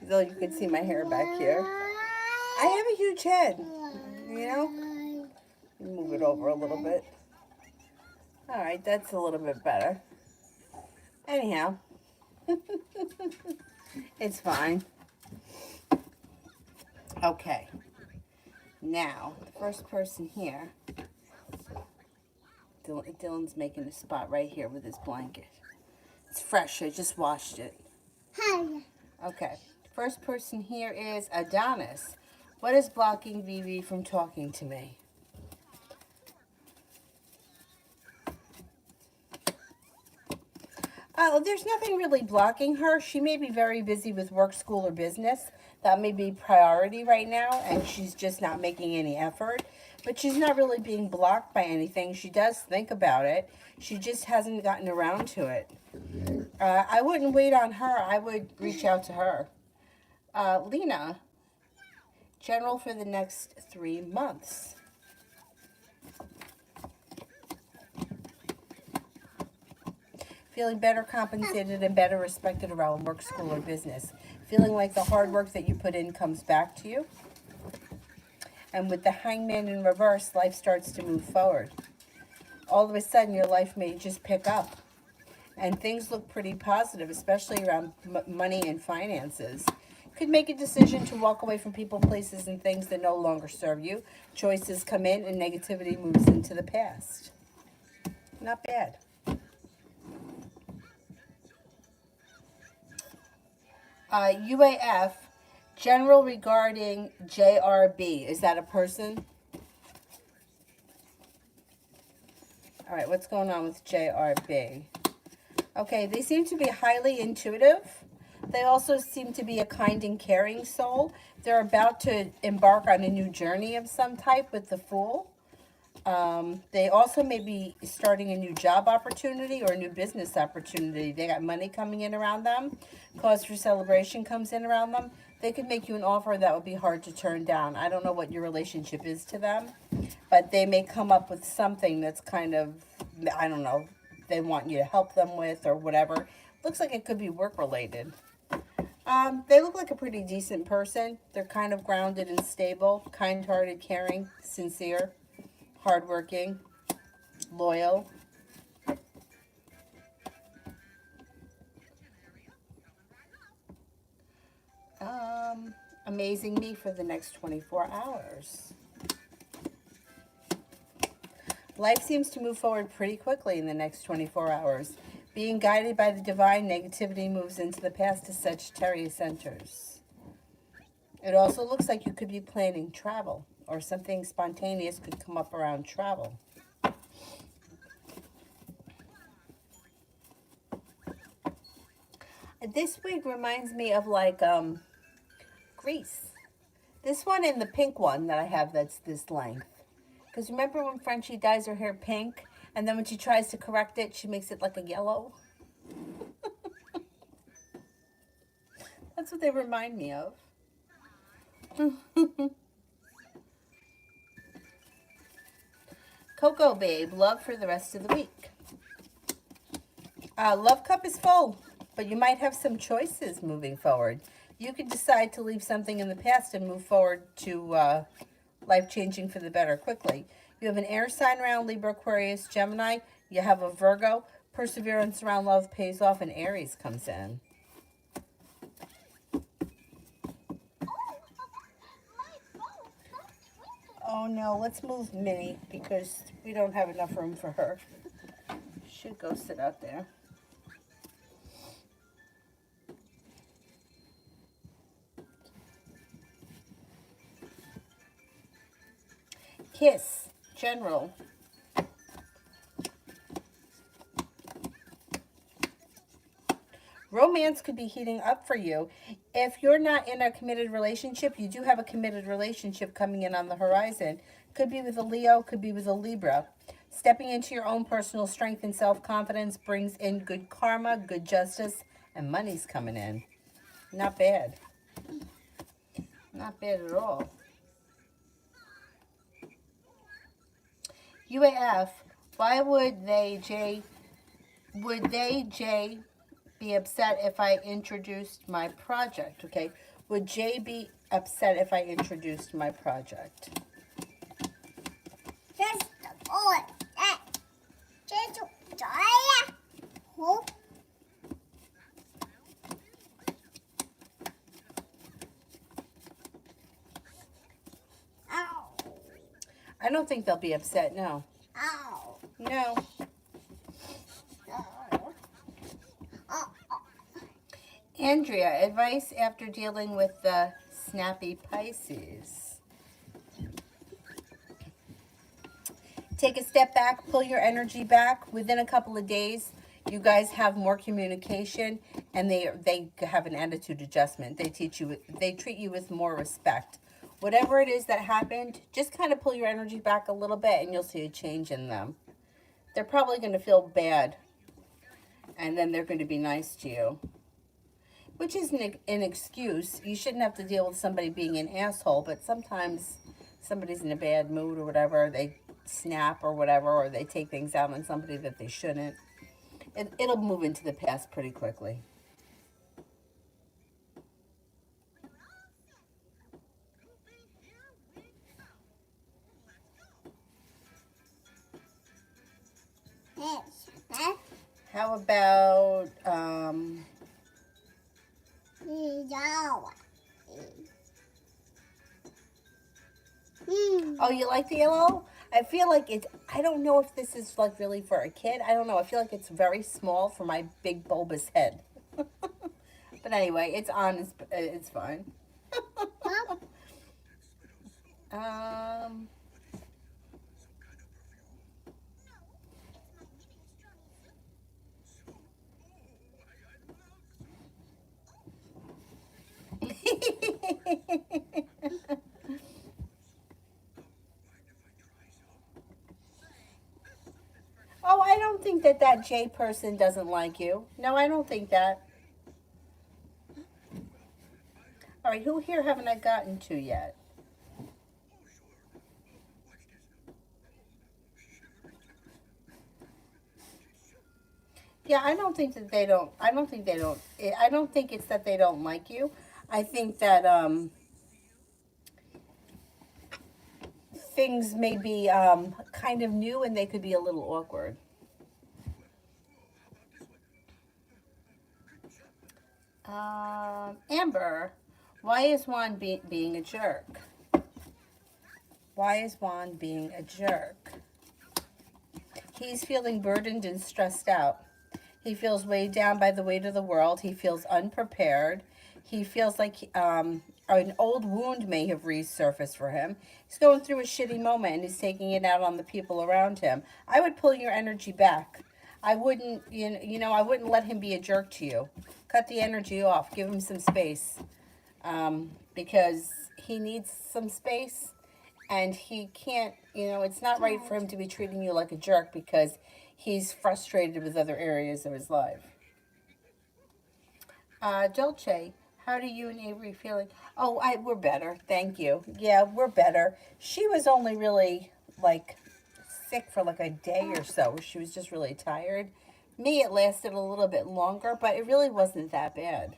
So you can see my hair back here. I have a huge head, you know? Move it over a little bit. All right, that's a little bit better. Anyhow, it's fine. Okay, now, the first person here, Dylan's making a spot right here with his blanket. It's fresh, I just washed it. Hi. Okay, first person here is Adonis. What is blocking Vivi from talking to me? There's nothing really blocking her. She may be very busy with work, school, or business. That may be priority right now, and she's just not making any effort. But she's not really being blocked by anything. She does think about it. She just hasn't gotten around to it. I wouldn't wait on her. I would reach out to her. Lena, general for the next 3 months. Feeling better compensated and better respected around work, school, or business. Feeling like the hard work that you put in comes back to you. And with the hangman in reverse, life starts to move forward. All of a sudden, your life may just pick up. And things look pretty positive, especially around money and finances. Could make a decision to walk away from people, places, and things that no longer serve you. Choices come in and negativity moves into the past. Not bad. UAF, general regarding JRB. Is that a person? All right, what's going on with JRB? Okay, they seem to be highly intuitive. They also seem to be a kind and caring soul. They're about to embark on a new journey of some type with the Fool. They also may be starting a new job opportunity or a new business opportunity. They got money coming in around them. Cause for celebration comes in around them. They could make you an offer that would be hard to turn down. I don't know what your relationship is to them, but they may come up with something that's kind of, I don't know, they want you to help them with or whatever. Looks like it could be work related. They look like a pretty decent person. They're kind of grounded and stable, kind-hearted, caring, sincere, hardworking, loyal. Amazing me for the next 24 hours. Life seems to move forward pretty quickly in the next 24 hours. Being guided by the divine, negativity moves into the past to Sagittarius centers. It also looks like you could be planning travel or something spontaneous could come up around travel. This wig reminds me of like Grease. This one and the pink one that I have that's this length. Because remember when Frenchie dyes her hair pink and then when she tries to correct it, she makes it like a yellow? That's what they remind me of. Coco Babe, love for the rest of the week. Love cup is full, but you might have some choices moving forward. You could decide to leave something in the past and move forward to life changing for the better quickly. You have an air sign around Libra, Aquarius, Gemini. You have a Virgo. Perseverance around love pays off, and Aries comes in. Oh no, let's move Minnie because we don't have enough room for her. Should go sit out there. Kiss, general. Romance could be heating up for you. If you're not in a committed relationship, you do have a committed relationship coming in on the horizon. Could be with a Leo, could be with a Libra. Stepping into your own personal strength and self-confidence brings in good karma, good justice, and money's coming in. Not bad. Not bad at all. UAF, why would Jay, be upset if I introduced my project? Okay, Would Jay be upset if I introduced my project? I don't think they'll be upset, no. No. Andrea, advice after dealing with the snappy Pisces. Take a step back, pull your energy back. Within a couple of days, you guys have more communication, and they have an attitude adjustment. They treat you with more respect. Whatever it is that happened, just kind of pull your energy back a little bit, and you'll see a change in them. They're probably going to feel bad, and then they're going to be nice to you, which isn't an excuse. You shouldn't have to deal with somebody being an asshole, but sometimes somebody's in a bad mood or whatever, they snap or whatever, or they take things out on somebody that they shouldn't. It'll move into the past pretty quickly. How about oh, you like the yellow? I feel like I don't know if this is like really for a kid. I don't know. I feel like it's very small for my big bulbous head. But anyway, it's on. It's fine. um. Oh, I don't think that J person doesn't like you. No, I don't think that. All right, who here haven't I gotten to yet? Yeah, I don't think that they don't. I don't think they don't. I don't think it's that they don't like you. I think that things may be kind of new and they could be a little awkward. Amber, why is Juan being a jerk? Why is Juan being a jerk? He's feeling burdened and stressed out. He feels weighed down by the weight of the world. He feels unprepared. He feels like an old wound may have resurfaced for him. He's going through a shitty moment and he's taking it out on the people around him. I would pull your energy back. I wouldn't, I wouldn't let him be a jerk to you. Cut the energy off. Give him some space, because he needs some space, and he can't. It's not right for him to be treating you like a jerk because he's frustrated with other areas of his life. Dolce, how do you and Avery feeling? Oh, we're better. Thank you. Yeah, we're better. She was only really like sick for like a day or so. She was just really tired. Me, it lasted a little bit longer, but it really wasn't that bad.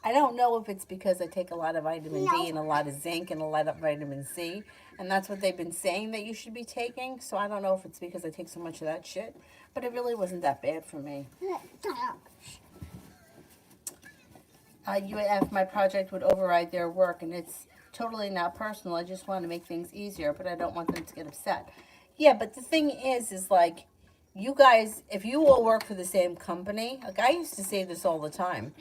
I don't know if it's because I take a lot of vitamin D and a lot of zinc and a lot of vitamin C, and that's what they've been saying that you should be taking. So I don't know if it's because I take so much of that shit, but it really wasn't that bad for me. You asked my project would override their work, and it's totally not personal. I just want to make things easier, but I don't want them to get upset. Yeah, but the thing is like, you guys, if you all work for the same company, like I used to say this all the time,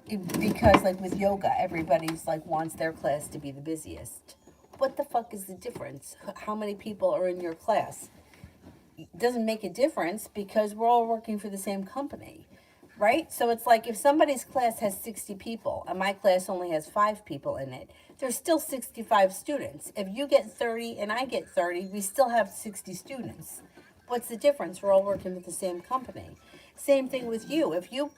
because like with yoga, everybody's like wants their class to be the busiest. What the fuck is the difference? How many people are in your class? It doesn't make a difference because we're all working for the same company, right? So it's like if somebody's class has 60 people and my class only has 5 people in it, there's still 65 students. If you get 30 and I get 30, we still have 60 students. What's the difference? We're all working with the same company. Same thing with you. If you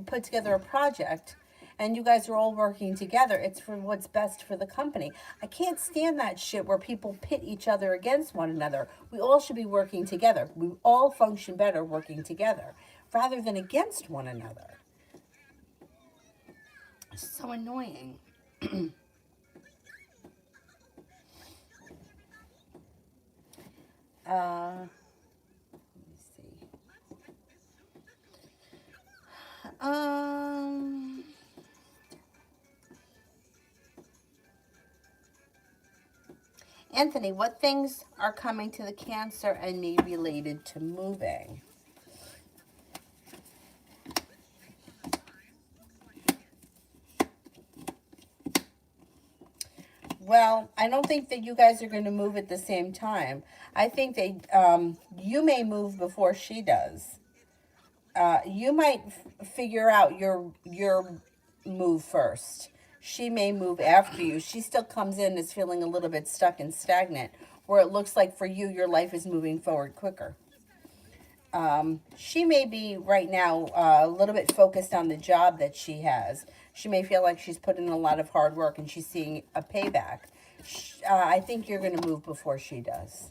put together a project and you guys are all working together, it's for what's best for the company. I can't stand that shit where people pit each other against one another. We all should be working together. We all function better working together rather than against one another. So annoying. Let me see. Um, Anthony, what things are coming to the Cancer and me related to moving? Well, I don't think that you guys are going to move at the same time. I think that you may move before she does. You might figure out your move first. She may move after you. She still comes in as feeling a little bit stuck and stagnant, where it looks like for you your life is moving forward quicker. She may be right now a little bit focused on the job that she has. She may feel like she's put in a lot of hard work and she's seeing a payback. I think you're going to move before she does.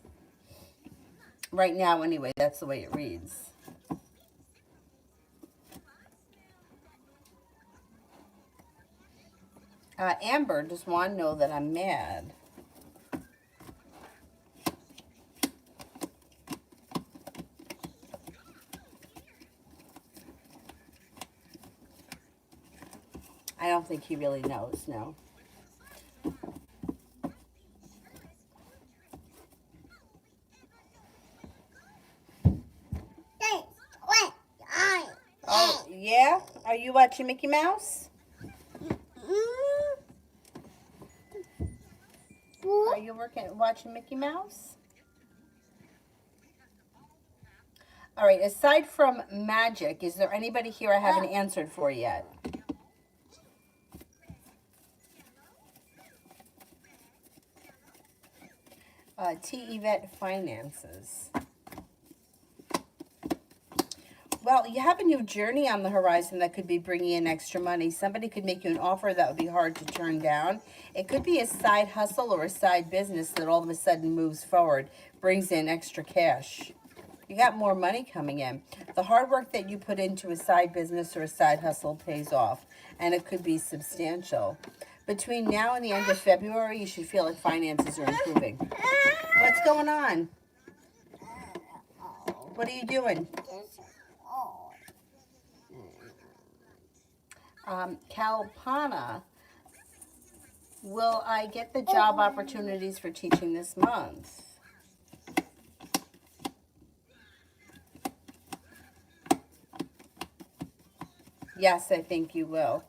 Right now, anyway, that's the way it reads. Amber just want to know that I'm mad. I don't think he really knows, no. Oh, yeah? Are you watching Mickey Mouse? Are you watching Mickey Mouse? All right, aside from magic, is there anybody here I haven't answered for yet? T. Yvette Finances. Well, you have a new journey on the horizon that could be bringing in extra money. Somebody could make you an offer that would be hard to turn down. It could be a side hustle or a side business that all of a sudden moves forward, brings in extra cash. You got more money coming in. The hard work that you put into a side business or a side hustle pays off, and it could be substantial. Between now and the end of February, you should feel like finances are improving. What's going on? What are you doing? Kalpana, will I get the job opportunities for teaching this month? Yes, I think you will.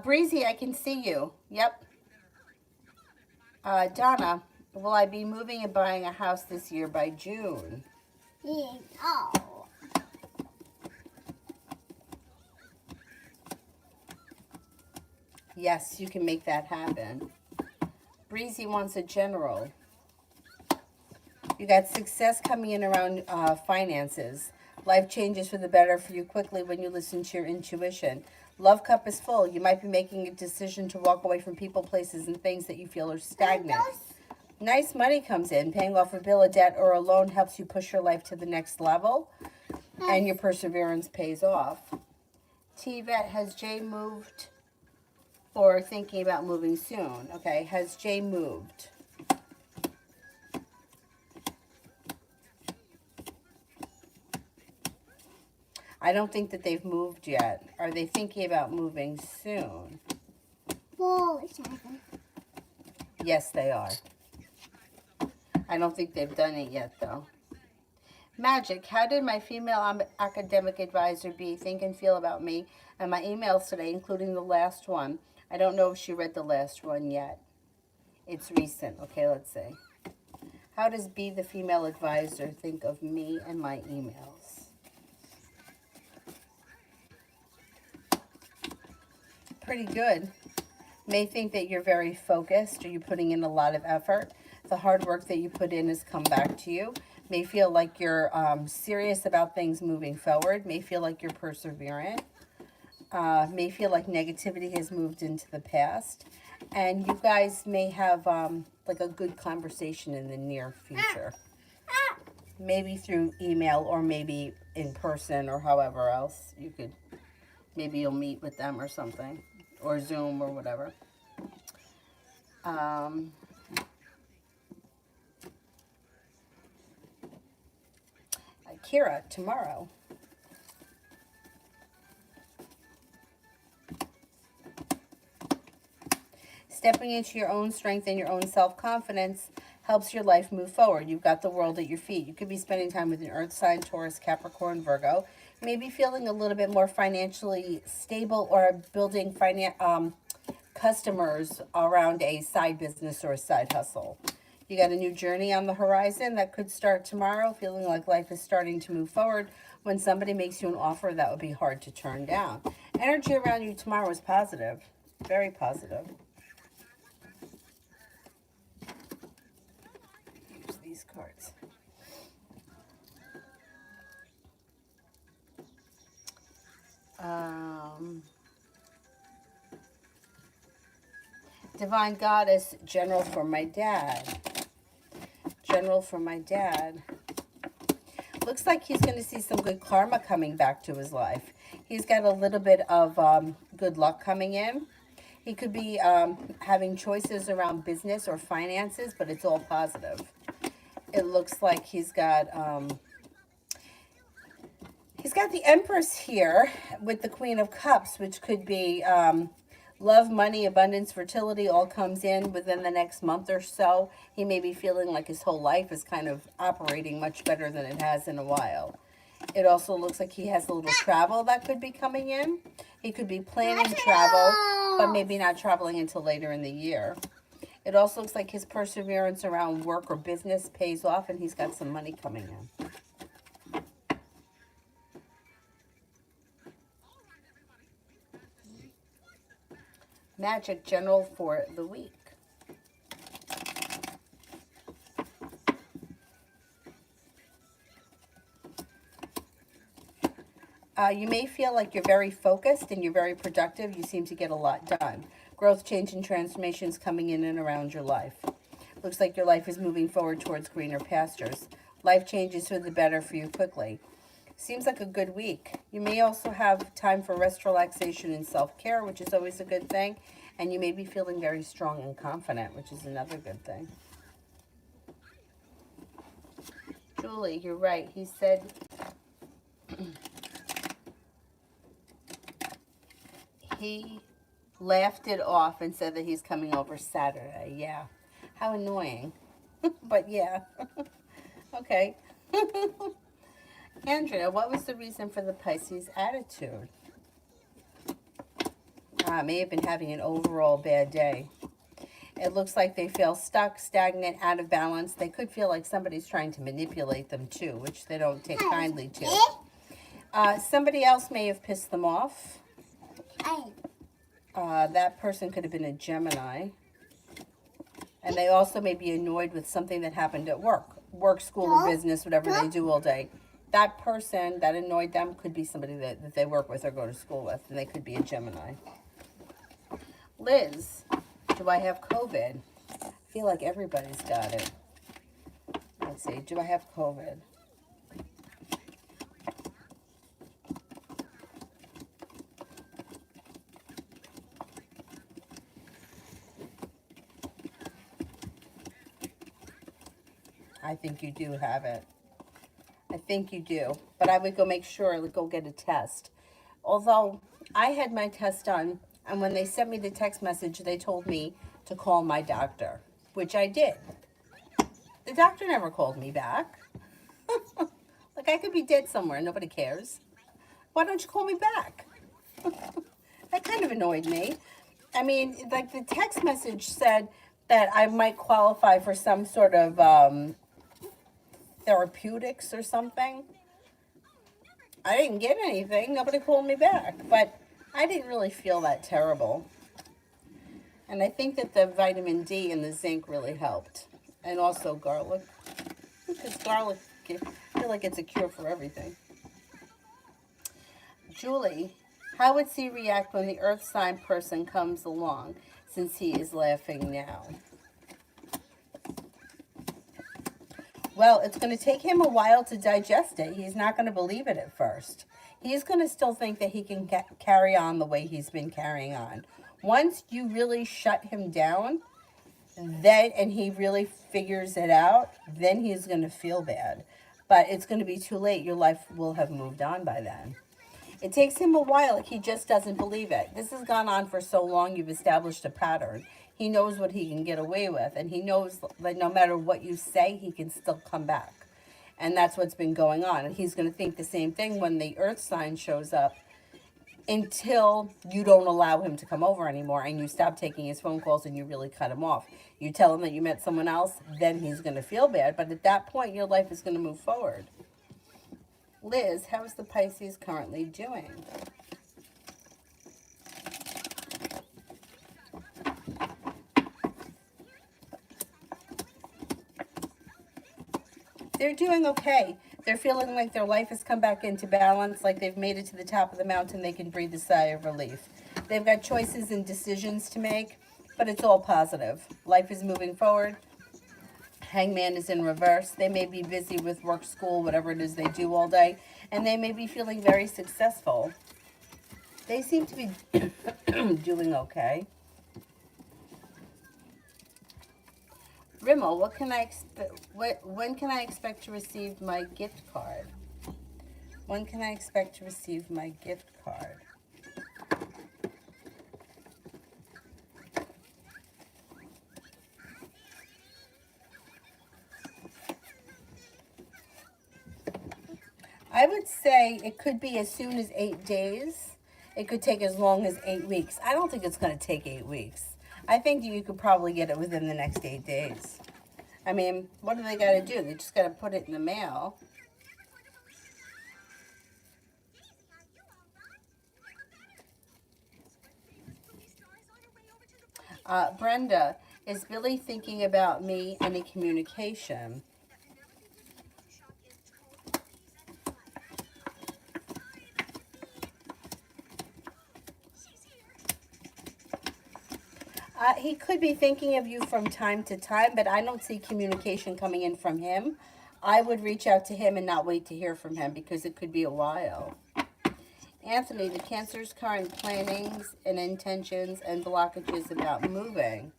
Breezy, I can see you. Yep. Donna, will I be moving and buying a house this year by June? Oh. Yes, you can make that happen. Breezy wants a general. You got success coming in around finances. Life changes for the better for you quickly when you listen to your intuition. Love cup is full. You might be making a decision to walk away from people, places, and things that you feel are stagnant. Nice money comes in. Paying off a bill, a debt, or a loan helps you push your life to the next level, and your perseverance pays off. T-Vet, has Jay moved or thinking about moving soon? Okay, has Jay moved? I don't think that they've moved yet. Are they thinking about moving soon? Yes, they are. I don't think they've done it yet, though. Magic, how did my female academic advisor B think and feel about me and my emails today, including the last one? I don't know if she read the last one yet. It's recent. Okay, let's see. How does B, the female advisor, think of me and my emails? Pretty good. May think that you're very focused or you're putting in a lot of effort. The hard work that you put in has come back to you. May feel like you're serious about things moving forward. May feel like you're perseverant. May feel like negativity has moved into the past. And you guys may have like a good conversation in the near future. Maybe through email or maybe in person or however else you could Maybe you'll meet with them or something, or Zoom or whatever. Kira, tomorrow. Stepping into your own strength and your own self-confidence helps your life move forward. You've got the world at your feet. You could be spending time with an earth sign, Taurus, Capricorn, Virgo. Maybe feeling a little bit more financially stable or building customers around a side business or a side hustle. You got a new journey on the horizon that could start tomorrow, feeling like life is starting to move forward. When somebody makes you an offer, that would be hard to turn down. Energy around you tomorrow is positive, very positive. Use these cards. Divine Goddess, General for my dad. General for my dad. Looks like he's going to see some good karma coming back to his life. He's got a little bit of good luck coming in. He could be having choices around business or finances, but it's all positive. It looks like he's got the Empress here with the Queen of Cups, which could be love, money, abundance, fertility all comes in within the next month or so. He may be feeling like his whole life is kind of operating much better than it has in a while. It also looks like he has a little travel that could be coming in. He could be planning travel, but maybe not traveling until later in the year. It also looks like his perseverance around work or business pays off, and he's got some money coming in. Magic General for the week. You may feel like you're very focused and you're very productive. You seem to get a lot done. Growth, change, and transformations coming in and around your life. Looks like your life is moving forward towards greener pastures. Life changes for the better for you quickly. Seems like a good week. You may also have time for rest, relaxation, and self-care, which is always a good thing. And you may be feeling very strong and confident, which is another good thing. Julie, you're right. He said he laughed it off and said that he's coming over Saturday. Yeah. How annoying. But yeah. Okay. Andrea, what was the reason for the Pisces attitude? May have been having an overall bad day. It looks like they feel stuck, stagnant, out of balance. They could feel like somebody's trying to manipulate them too, which they don't take kindly to. Somebody else may have pissed them off. That person could have been a Gemini. And they also may be annoyed with something that happened at work. Work, school, or business, whatever they do all day. That person that annoyed them could be somebody that they work with or go to school with. And they could be a Gemini. Liz, do I have COVID? I feel like everybody's got it. Let's see. Do I have COVID? I think you do have it. I think you do. But I would go make sure, go get a test. Although I had my test done, and when they sent me the text message, they told me to call my doctor, which I did. The doctor never called me back. Like, I could be dead somewhere, nobody cares. Why don't you call me back? That kind of annoyed me. I mean, like, the text message said that I might qualify for some sort of therapeutics or something. I didn't get anything. Nobody called me back. But I didn't really feel that terrible. And I think that the vitamin D and the zinc really helped. And also garlic. Because garlic, I feel like it's a cure for everything. Julie, how would C react when the earth sign person comes along, since he is laughing now? Well, it's going to take him a while to digest it. He's not going to believe it at first. He's going to still think that he can carry on the way he's been carrying on. Once you really shut him down, then and he really figures it out, then he's going to feel bad. But it's going to be too late. Your life will have moved on by then. It takes him a while. He just doesn't believe it. This has gone on for so long. You've established a pattern. He knows what he can get away with, and he knows that no matter what you say, he can still come back. And that's what's been going on. And he's going to think the same thing when the earth sign shows up, until you don't allow him to come over anymore and you stop taking his phone calls and you really cut him off. You tell him that you met someone else, then he's going to feel bad. But at that point, your life is going to move forward. Liz, how is the Pisces currently doing? They're doing okay. They're feeling like their life has come back into balance, like they've made it to the top of the mountain. They can breathe a sigh of relief. They've got choices and decisions to make, but it's all positive. Life is moving forward. Hangman is in reverse. They may be busy with work, school, whatever it is they do all day, and they may be feeling very successful. They seem to be doing okay. Rimmel, what can I expect? When can I expect to receive my gift card? When can I expect to receive my gift card? I would say it could be as soon as 8 days. It could take as long as 8 weeks. I don't think it's going to take 8 weeks. I think you could probably get it within the next 8 days. I mean, what do they got to do? They just got to put it in the mail. Brenda, is Billy thinking about me? Any communication? He could be thinking of you from time to time, but I don't see communication coming in from him. I would reach out to him and not wait to hear from him because it could be a while. Anthony, the Cancer's current plannings and intentions and blockages about moving.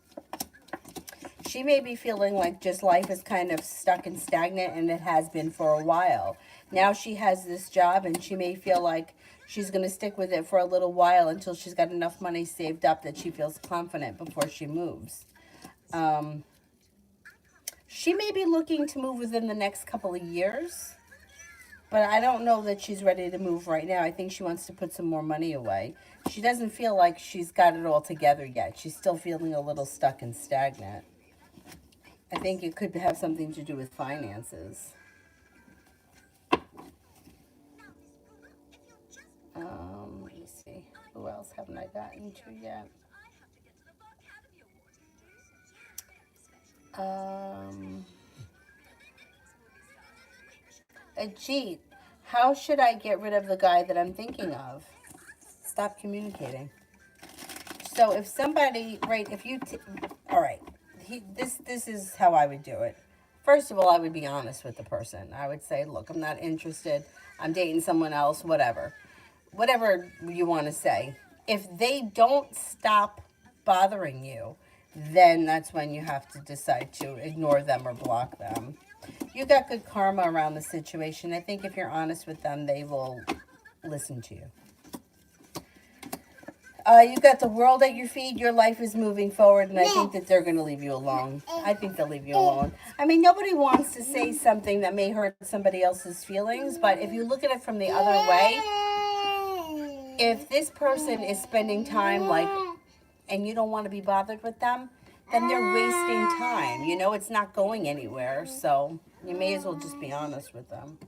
She may be feeling like just life is kind of stuck and stagnant, and it has been for a while. Now she has this job, and she may feel like she's going to stick with it for a little while until she's got enough money saved up that she feels confident before she moves. She may be looking to move within the next couple of years, but I don't know that she's ready to move right now. I think she wants to put some more money away. She doesn't feel like she's got it all together yet. She's still feeling a little stuck and stagnant. I think it could have something to do with finances. Let me see. Who else haven't I gotten to yet? Ajit, how should I get rid of the guy that I'm thinking of? Stop communicating. So if somebody, right, if you, all right, this is how I would do it. First of all, I would be honest with the person. I would say, look, I'm not interested. I'm dating someone else, whatever. Whatever you want to say. If they don't stop bothering you, then that's when you have to decide to ignore them or block them. You got good karma around the situation. I think if you're honest with them, they will listen to you. You got the world at your feet. Your life is moving forward, and I think that they're going to leave you alone. I think they'll leave you alone. I mean, nobody wants to say something that may hurt somebody else's feelings, but if you look at it from the other way, if this person is spending time and you don't want to be bothered with them, then they're wasting time. You know, it's not going anywhere, so you may as well just be honest with them.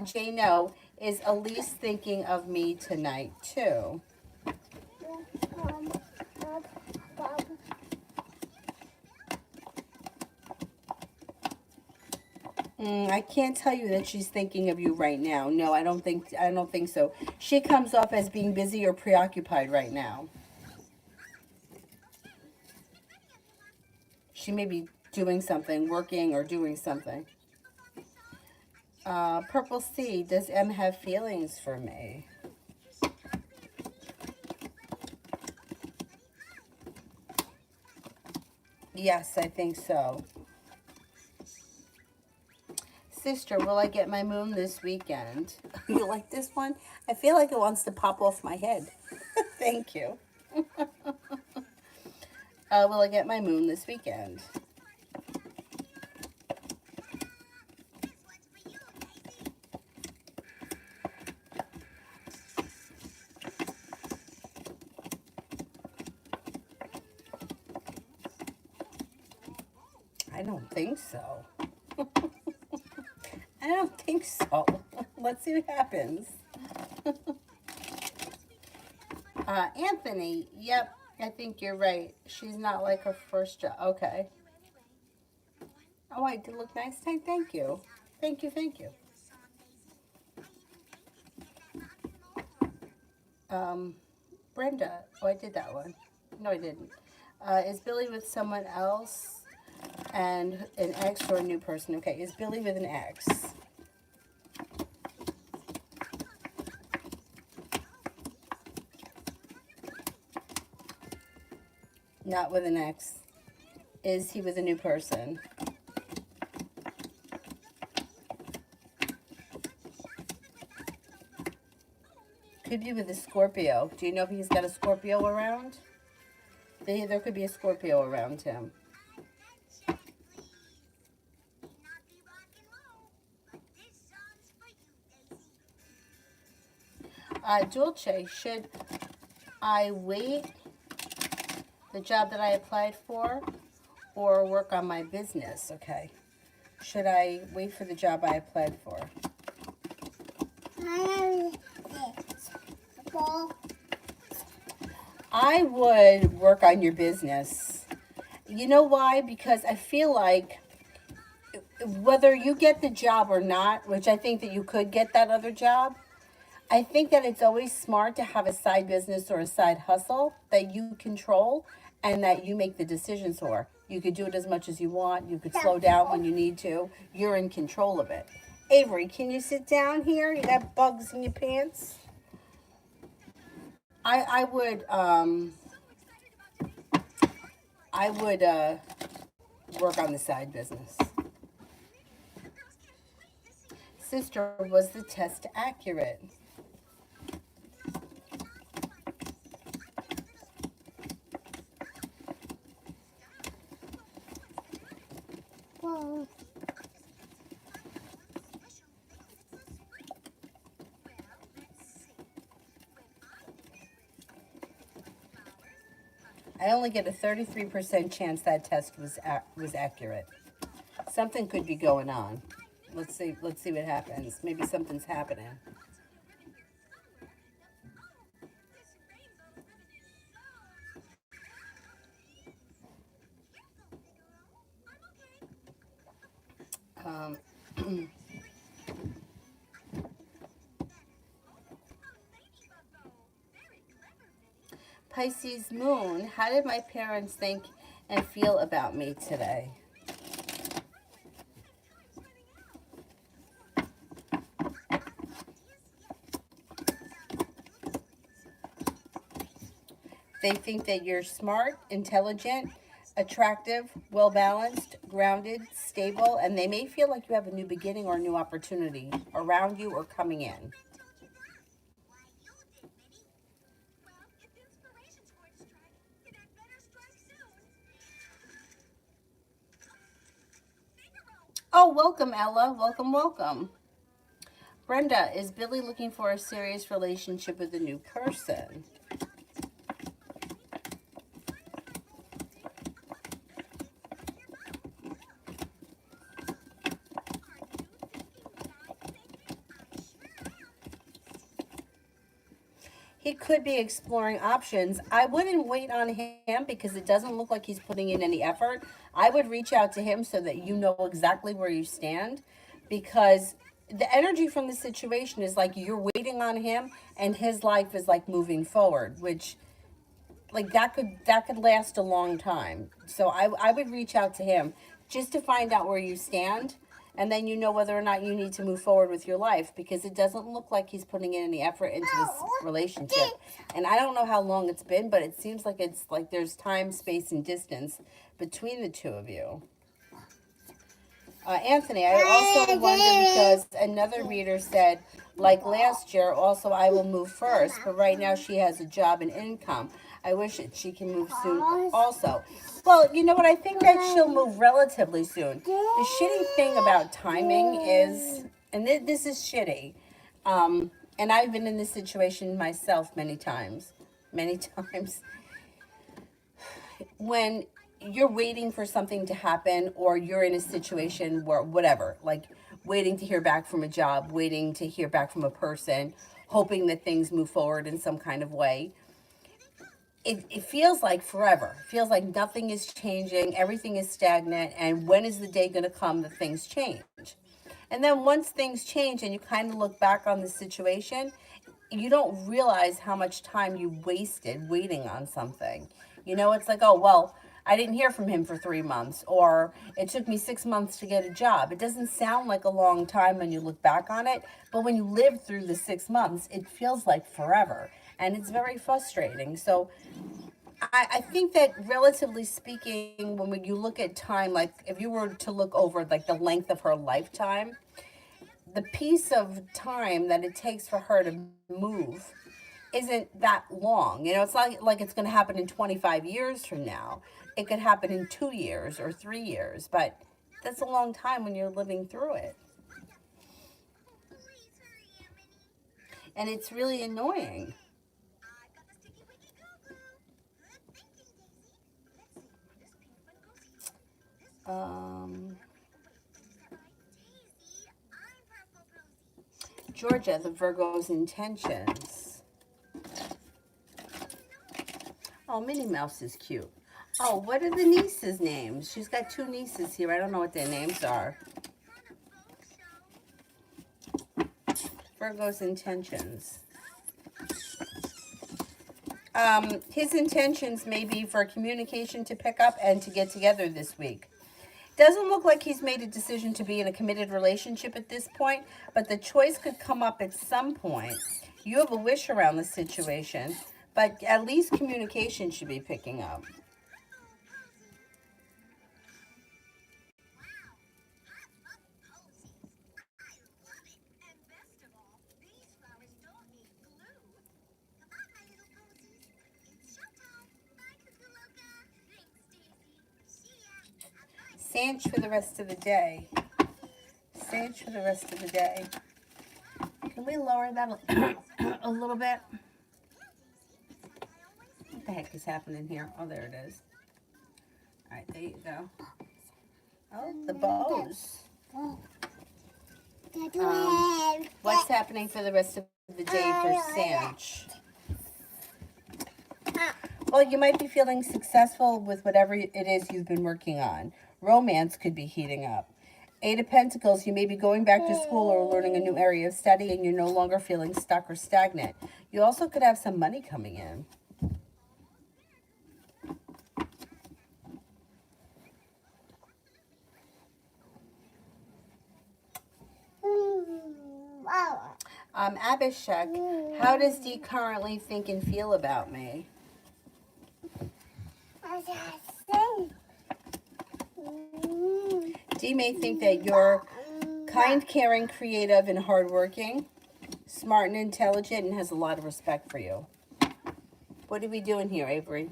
Jay, no. Is Elise thinking of me tonight, too? I can't tell you that she's thinking of you right now. No, I don't think so. She comes off as being busy or preoccupied right now. She may be doing something, working or doing something. Purple Sea, does M have feelings for me? Yes, I think so. Sister, will I get my moon this weekend? You like this one? I feel like it wants to pop off my head. Thank you. Will I get my moon this weekend? I don't think so. I don't think so. Let's see what happens. Anthony, yep, I think you're right. She's not like her first job. Okay. Oh, I did look nice. Thank you. Thank you, thank you. Um, Brenda. Oh, I did that one. No, I didn't. Is Billy with someone else and an ex or a new person? Okay, is Billy with an ex? Not with an ex. Is he with a new person? Could be with a Scorpio. Do you know if he's got a Scorpio around? There could be a Scorpio around him. Dulce, should I wait the job that I applied for or work on my business? Okay. Should I wait for the job I applied for? I would work on your business. You know why? Because I feel like whether you get the job or not, which I think that you could get that other job, I think that it's always smart to have a side business or a side hustle that you control and that you make the decisions for. You could do it as much as you want. You could slow down when you need to. You're in control of it. Avery, can you sit down here? You got bugs in your pants? I would work on the side business. Sister, was the test accurate? Well, I only get a 33% chance that test was accurate. Something could be going on. Let's see. Let's see what happens. Maybe something's happening. Um, Pisces moon. How did my parents think and feel about me today? They think that you're smart, intelligent, attractive, well balanced, grounded, stable, and they may feel like you have a new beginning or a new opportunity around you or coming in. Oh, welcome, Ella. Welcome, welcome. Brenda, is Billy looking for a serious relationship with a new person? He could be exploring options. I wouldn't wait on him because it doesn't look like he's putting in any effort. I would reach out to him so that you know exactly where you stand because the energy from the situation is like you're waiting on him and his life is like moving forward, which like that could last a long time. So I would reach out to him just to find out where you stand And then you know whether or not you need to move forward with your life, because it doesn't look like he's putting in any effort into this relationship. And I don't know how long it's been, but it seems like it's like there's time, space, and distance between the two of you. Anthony, I also wonder because another reader said, like last year, also I will move first, but right now she has a job and income. I wish that she can move soon also. Well, you know what? I think that she'll move relatively soon. The shitty thing about timing is, and this is shitty, and I've been in this situation myself many times, when you're waiting for something to happen, or you're in a situation where whatever, like waiting to hear back from a job, waiting to hear back from a person, hoping that things move forward in some kind of way. It feels like forever. It feels like nothing is changing, everything is stagnant, and when is the day going to come that things change? And then once things change and you kind of look back on the situation, you don't realize how much time you wasted waiting on something. You know, it's like, oh, well, I didn't hear from him for 3 months, or it took me 6 months to get a job. It doesn't sound like a long time when you look back on it, but when you live through the 6 months, it feels like forever. And it's very frustrating. So I think that relatively speaking, when you look at time, like if you were to look over like the length of her lifetime, the piece of time that it takes for her to move isn't that long. You know, it's not like it's going to happen in 25 years from now. It could happen in 2 years or 3 years, but that's a long time when you're living through it. And it's really annoying. Um, Georgia, the Virgo's intentions. Oh, Minnie Mouse is cute. Oh, what are the nieces' names? She's got two nieces here. I don't know what their names are. Virgo's intentions. His intentions may be for communication to pick up and to get together this week. Doesn't look like he's made a decision to be in a committed relationship at this point, but the choice could come up at some point. You have a wish around the situation, but at least communication should be picking up. Sage for the rest of the day. Sage for the rest of the day. Can we lower that a little bit? What the heck is happening here? Oh, there it is. All right, there you go. Oh, the bows. What's happening for the rest of the day for Sage? Well, you might be feeling successful with whatever it is you've been working on. Romance could be heating up. Eight of Pentacles, you may be going back to school or learning a new area of study, and you're no longer feeling stuck or stagnant. You also could have some money coming in. Abhishek, how does Dee currently think and feel about me? Dee may think that you're kind, caring, creative, and hardworking, smart and intelligent, and has a lot of respect for you. What are we doing here, Avery?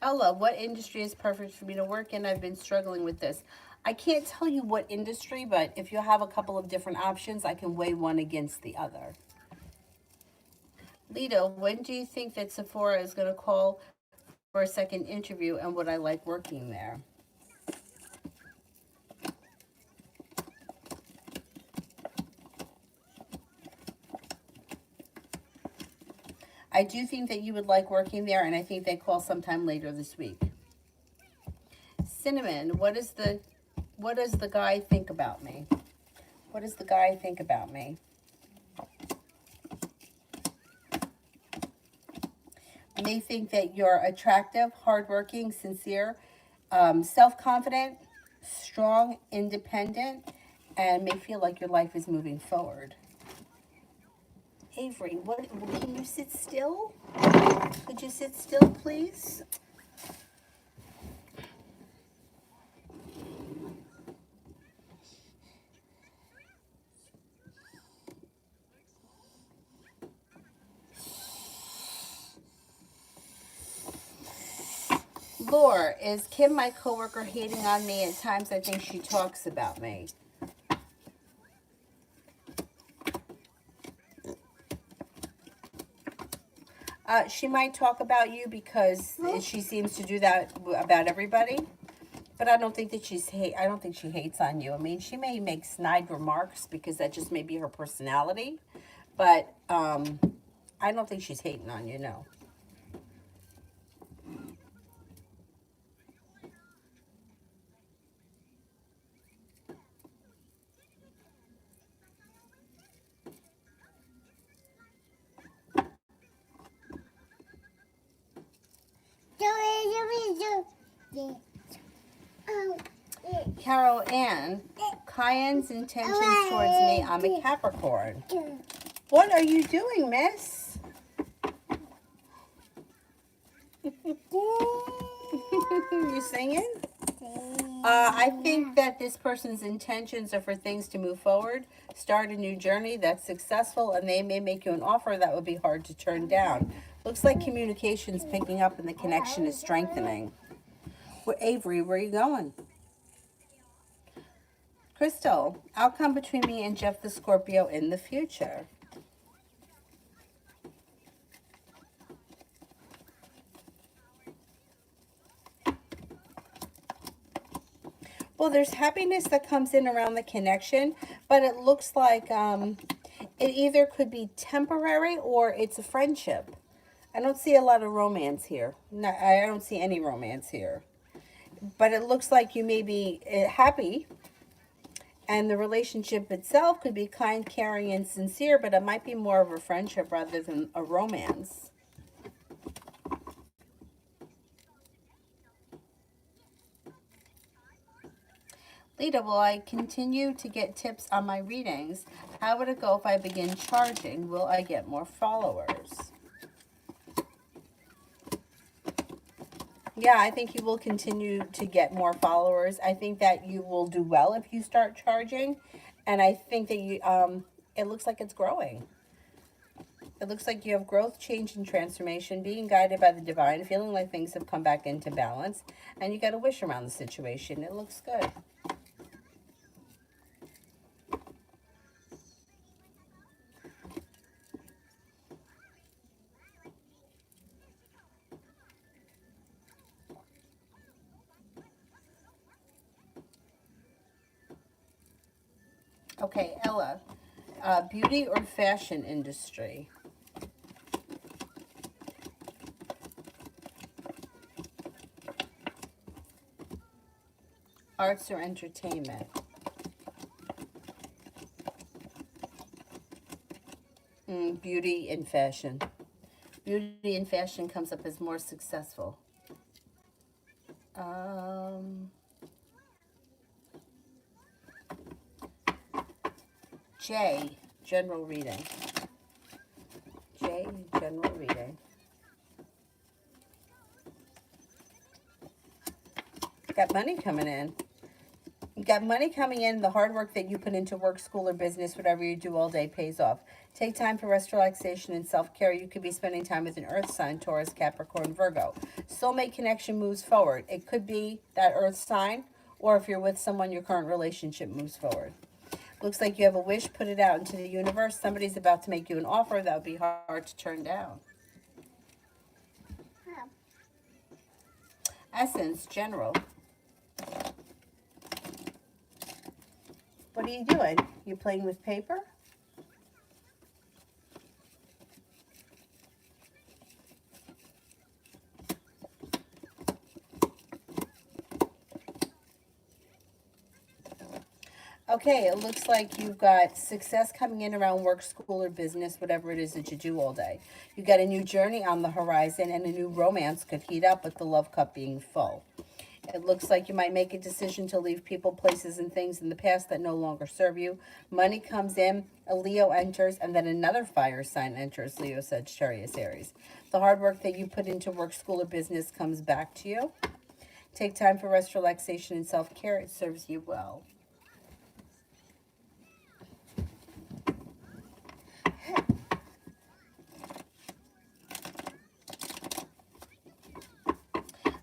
Hello, what industry is perfect for me to work in? I've been struggling with this. I can't tell you what industry, but if you have a couple of different options, I can weigh one against the other. Lito, when do you think that Sephora is going to call for a second interview, and would I like working there? I do think that you would like working there, and I think they call sometime later this week. Cinnamon, what does the guy think about me? What does the guy think about me? They think that you're attractive, hardworking, sincere, self-confident, strong, independent, and may feel like your life is moving forward. Avery, what can you sit still? Could you sit still, please? Lore, is Kim, my coworker, hating on me? At times I think she talks about me. She might talk about you because she seems to do that about everybody. But I don't think that I don't think she hates on you. I mean, she may make snide remarks because that just may be her personality. But I don't think she's hating on you, no. Carol Ann, Cayenne's intentions towards me, I'm a Capricorn. What are you doing, miss? You singing? I think that this person's intentions are for things to move forward, start a new journey that's successful, and they may make you an offer that would be hard to turn down. Looks like communication's picking up and the connection is strengthening. Avery, where are you going? Crystal, outcome between me and Jeff the Scorpio in the future. Well, there's happiness that comes in around the connection, but it looks like it either could be temporary or it's a friendship. I don't see a lot of romance here. No, I don't see any romance here. But it looks like you may be happy, and the relationship itself could be kind, caring, and sincere, but it might be more of a friendship rather than a romance. Lita, will I continue to get tips on my readings? How would it go if I begin charging? Will I get more followers? Yeah, I think you will continue to get more followers. I think that you will do well if you start charging. And I think that it looks like it's growing. It looks like you have growth, change, and transformation, being guided by the divine, feeling like things have come back into balance. And you got a wish around the situation. It looks good. Okay, Ella, beauty or fashion industry? Arts or entertainment? Beauty and fashion. Beauty and fashion comes up as more successful. J, general reading. J, general reading. Got money coming in. You got money coming in. The hard work that you put into work, school, or business, whatever you do all day, pays off. Take time for rest, relaxation, and self-care. You could be spending time with an earth sign, Taurus, Capricorn, Virgo. Soulmate connection moves forward. It could be that earth sign, or if you're with someone, your current relationship moves forward. Looks like you have a wish. Put it out into the universe. Somebody's about to make you an offer that would be hard to turn down. Essence, general. What are you doing? You playing with paper? Okay, it looks like you've got success coming in around work, school, or business, whatever it is that you do all day. You got a new journey on the horizon, and a new romance could heat up with the love cup being full. It looks like you might make a decision to leave people, places, and things in the past that no longer serve you. Money comes in, a Leo enters, and then another fire sign enters, Leo, Sagittarius, Aries. The hard work that you put into work, school, or business comes back to you. Take time for rest, relaxation, and self-care. It serves you well.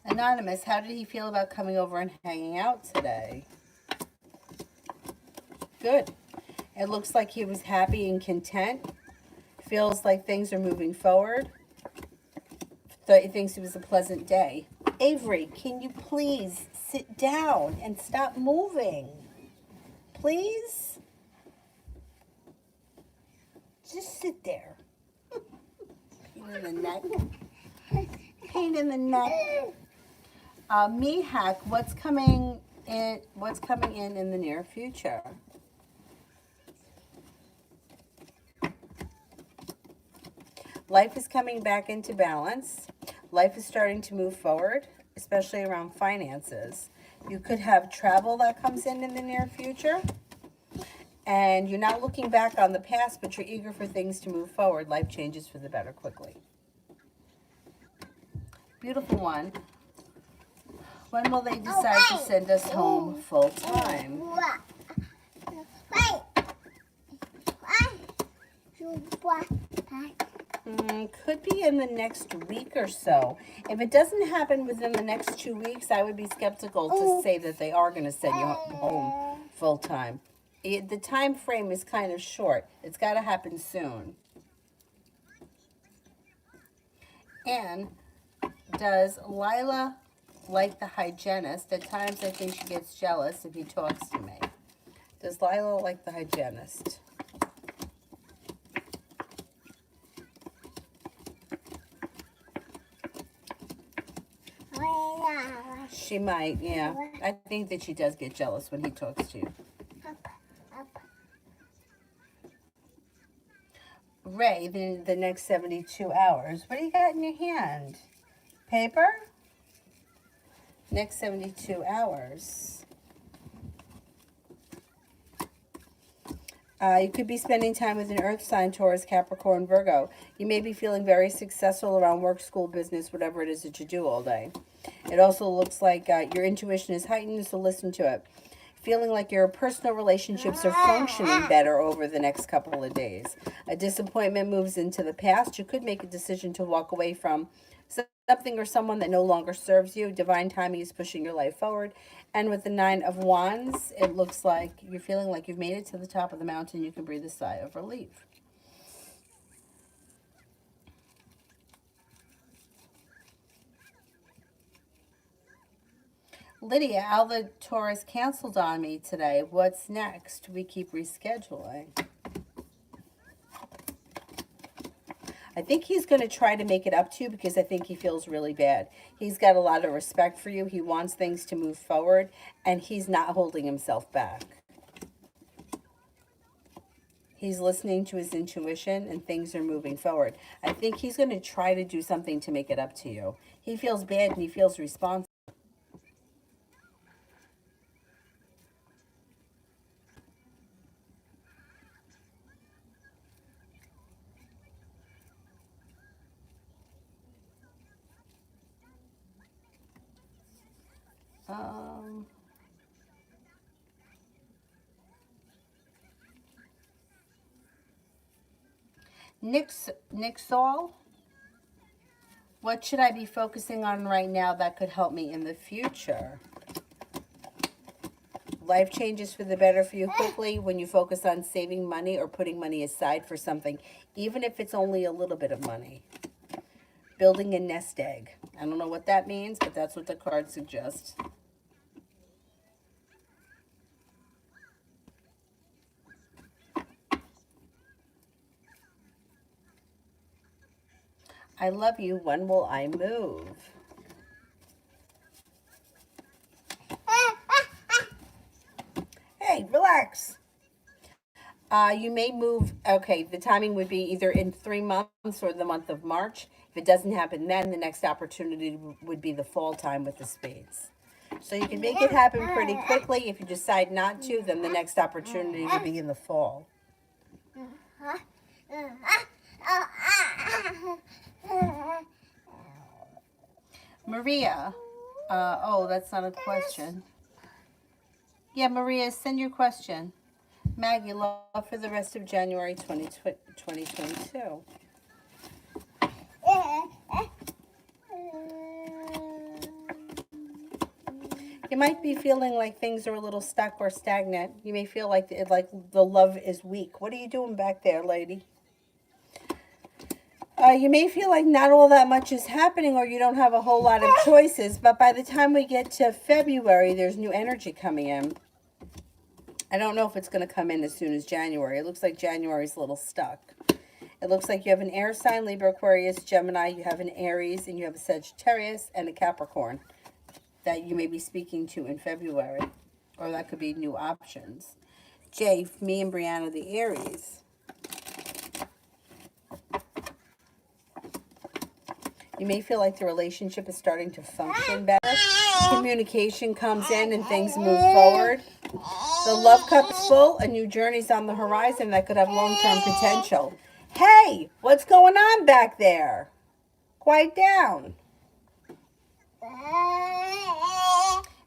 Anonymous, how did he feel about coming over and hanging out today? Good. It looks like he was happy and content. Feels like things are moving forward. He thinks it was a pleasant day. Avery, can you please sit down and stop moving? Please? Just sit there. Pain in the neck. Pain in the neck. Mihak, what's coming in the near future? Life is coming back into balance. Life is starting to move forward, especially around finances. You could have travel that comes in the near future. And you're not looking back on the past, but you're eager for things to move forward. Life changes for the better quickly. Beautiful one. When will they decide to send us home full time? Could be in the next week or so. If it doesn't happen within the next 2 weeks, I would be skeptical to say that they are going to send you home full time. The time frame is kind of short. It's got to happen soon. And does Lila like the hygienist? At times I think she gets jealous if he talks to me. Does Lila like the hygienist? She might, yeah. I think that she does get jealous when he talks to you. Ray, the next 72 hours. What do you got in your hand? Paper? Next 72 hours. You could be spending time with an earth sign, Taurus, Capricorn, Virgo. You may be feeling very successful around work, school, business, whatever it is that you do all day. It also looks like your intuition is heightened, so listen to it. Feeling like your personal relationships are functioning better over the next couple of days. A disappointment moves into the past. You could make a decision to walk away from something or someone that no longer serves you. Divine timing is pushing your life forward. And with the 9 of Wands, it looks like you're feeling like you've made it to the top of the mountain. You can breathe a sigh of relief. Lydia, Alva Taurus canceled on me today. What's next? We keep rescheduling. I think he's going to try to make it up to you because I think he feels really bad. He's got a lot of respect for you. He wants things to move forward, and he's not holding himself back. He's listening to his intuition, and things are moving forward. I think he's going to try to do something to make it up to you. He feels bad, and he feels responsible. Nick Saul, what should I be focusing on right now that could help me in the future? Life changes for the better for you quickly when you focus on saving money or putting money aside for something, even if it's only a little bit of money. Building a nest egg. I don't know what that means, but that's what the card suggests. I love you. When will I move? Hey, relax. You may move, okay, the timing would be either in 3 months or the month of March. If it doesn't happen then, the next opportunity would be the fall time with the spades. So you can make it happen pretty quickly. If you decide not to, then the next opportunity will be in the fall. Maria, oh, that's not a question. Yeah, Maria, send your question. Maggie, love for the rest of January 2022. You might be feeling like things are a little stuck or stagnant. You may feel like the love is weak. What are you doing back there, lady? You may feel like not all that much is happening or you don't have a whole lot of choices, but by the time we get to February, there's new energy coming in. I don't know if it's going to come in as soon as January. It looks like January's a little stuck. It looks like you have an air sign, Libra, Aquarius, Gemini, you have an Aries, and you have a Sagittarius and a Capricorn that you may be speaking to in February. Or that could be new options. Jay, me and Brianna, the Aries. You may feel like the relationship is starting to function better. Communication comes in and things move forward. The love cup's full. A new journey's on the horizon that could have long-term potential. Hey, what's going on back there? Quiet down.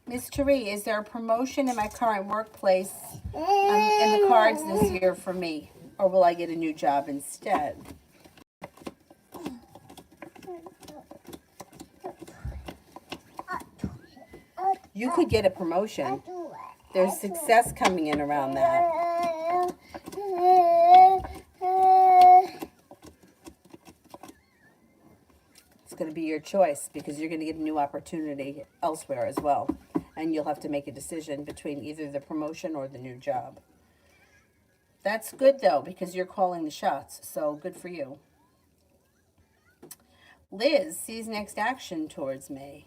Miss Therese, is there a promotion in my current workplace in the cards this year for me? Or will I get a new job instead? You could get a promotion. There's success coming in around that. It's going to be your choice because you're going to get a new opportunity elsewhere as well. And you'll have to make a decision between either the promotion or the new job. That's good though because you're calling the shots. So good for you. Liz sees next action towards me.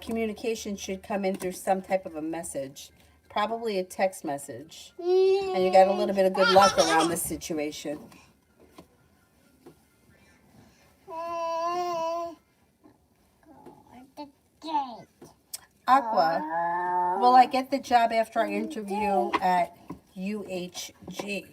Communication should come in through some type of a message, probably a text message. And you got a little bit of good luck around this situation. Aqua, will I get the job after I interview at UHG?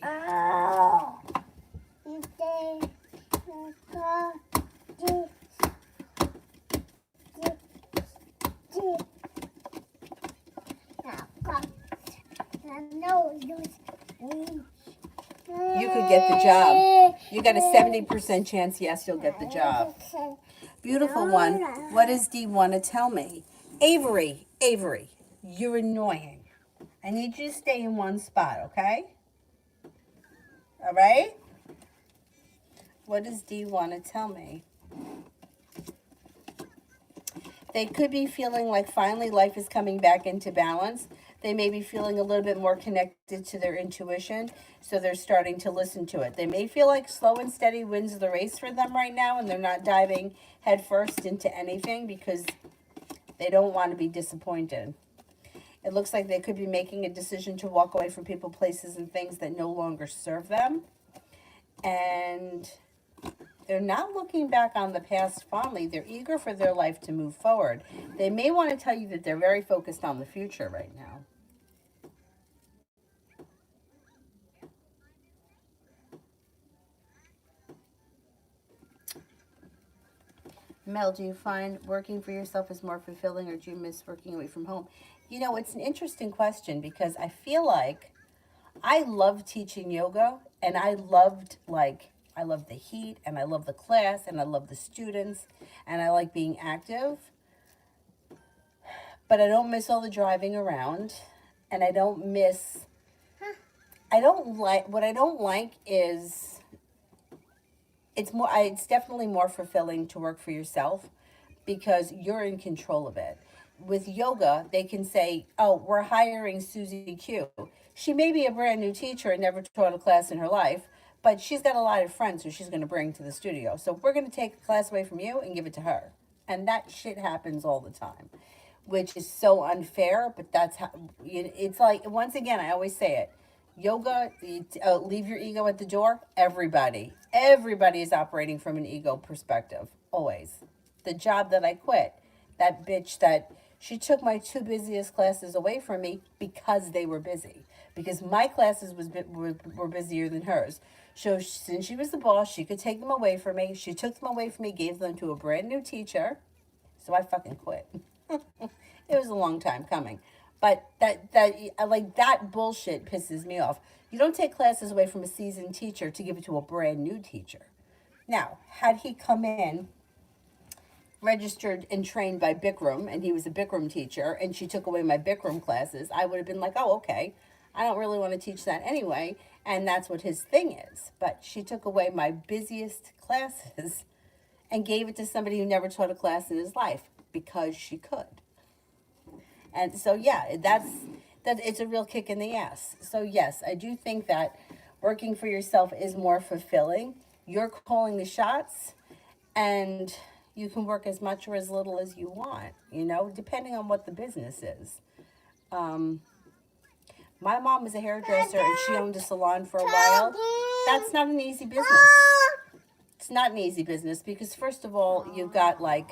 You could get the job. You got a 70% chance, yes, you'll get the job. Beautiful one. What does D want to tell me? Avery, you're annoying. I need you to stay in one spot, okay? All right? What does D want to tell me? They could be feeling like finally life is coming back into balance. They may be feeling a little bit more connected to their intuition, so they're starting to listen to it. They may feel like slow and steady wins the race for them right now, and they're not diving headfirst into anything because they don't want to be disappointed. It looks like they could be making a decision to walk away from people, places, and things that no longer serve them. And they're not looking back on the past fondly. They're eager for their life to move forward. They may want to tell you that they're very focused on the future right now. Mel, do you find working for yourself is more fulfilling or do you miss working away from home? You know, it's an interesting question because I feel like I love teaching yoga and I love the heat and I love the class and I love the students and I like being active. But I don't miss all the driving around and I don't like is it's definitely more fulfilling to work for yourself because you're in control of it. With yoga, they can say, oh, we're hiring Susie Q. She may be a brand new teacher and never taught a class in her life, but she's got a lot of friends who she's going to bring to the studio. So we're going to take the class away from you and give it to her. And that shit happens all the time. which is so unfair, but that's how it's like. Once again, I always say it. Yoga, leave your ego at the door. Everybody is operating from an ego perspective, always. The job that I quit, that bitch that she took my two busiest classes away from me because they were busy, because my classes were busier than hers. So since she was the boss, she could take them away from me. She took them away from me, gave them to a brand new teacher. So I fucking quit. It was a long time coming. But that like that bullshit pisses me off. You don't take classes away from a seasoned teacher to give it to a brand new teacher. Now, had he come in registered and trained by Bikram, and he was a Bikram teacher, and she took away my Bikram classes, I would have been like, oh, okay, I don't really want to teach that anyway, and that's what his thing is. But she took away my busiest classes and gave it to somebody who never taught a class in his life because she could. And so, yeah, that it's a real kick in the ass. So, yes, I do think that working for yourself is more fulfilling. You're calling the shots, and you can work as much or as little as you want, depending on what the business is. My mom was a hairdresser, and she owned a salon for a while. That's not an easy business. It's not an easy business because, first of all, you've got, like,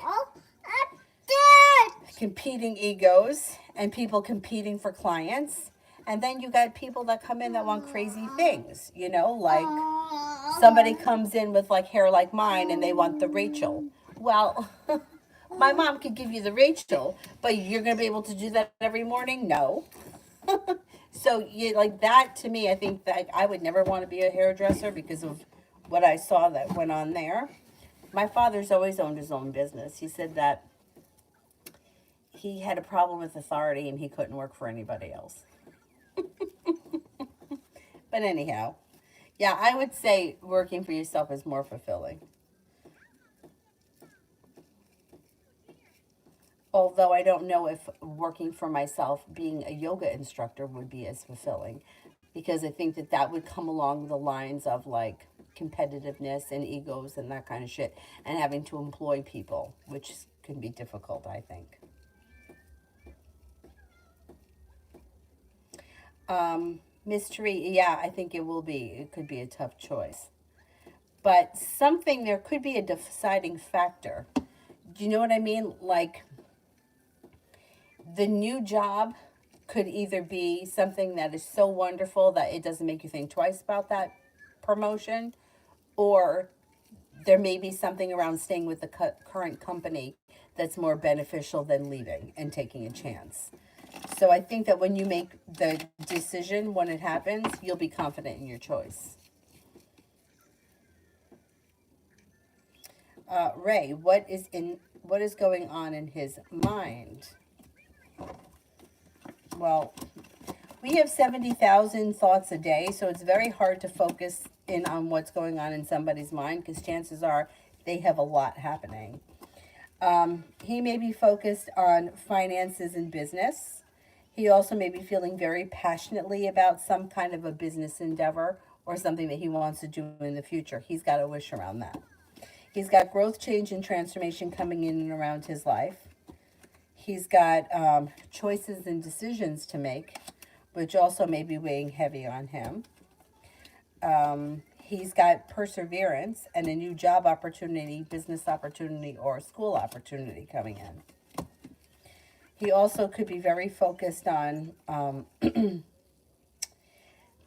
competing egos and people competing for clients. And then you got people that come in that want crazy things, like somebody comes in with like hair like mine and they want the Rachel. Well, my mom could give you the Rachel, but you're going to be able to do that every morning? No. So you like that to me, I think that I would never want to be a hairdresser because of what I saw that went on there. My father's always owned his own business. He said that he had a problem with authority and he couldn't work for anybody else. But anyhow, yeah, I would say working for yourself is more fulfilling. Although I don't know if working for myself, being a yoga instructor would be as fulfilling, because I think that that would come along the lines of like competitiveness and egos and that kind of shit, and having to employ people, which can be difficult, I think. Mystery, yeah, I think it will be. It could be a tough choice. But something, there could be a deciding factor. Do you know what I mean? Like, the new job could either be something that is so wonderful that it doesn't make you think twice about that promotion, or there may be something around staying with the current company that's more beneficial than leaving and taking a chance. So I think that when you make the decision, when it happens, you'll be confident in your choice. Ray, what is going on in his mind? Well, we have 70,000 thoughts a day, so it's very hard to focus in on what's going on in somebody's mind because chances are they have a lot happening. He may be focused on finances and business. He also may be feeling very passionately about some kind of a business endeavor or something that he wants to do in the future. He's got a wish around that. He's got growth, change, and transformation coming in and around his life. He's got choices and decisions to make, which also may be weighing heavy on him. He's got perseverance and a new job opportunity, business opportunity, or school opportunity coming in. He also could be very focused on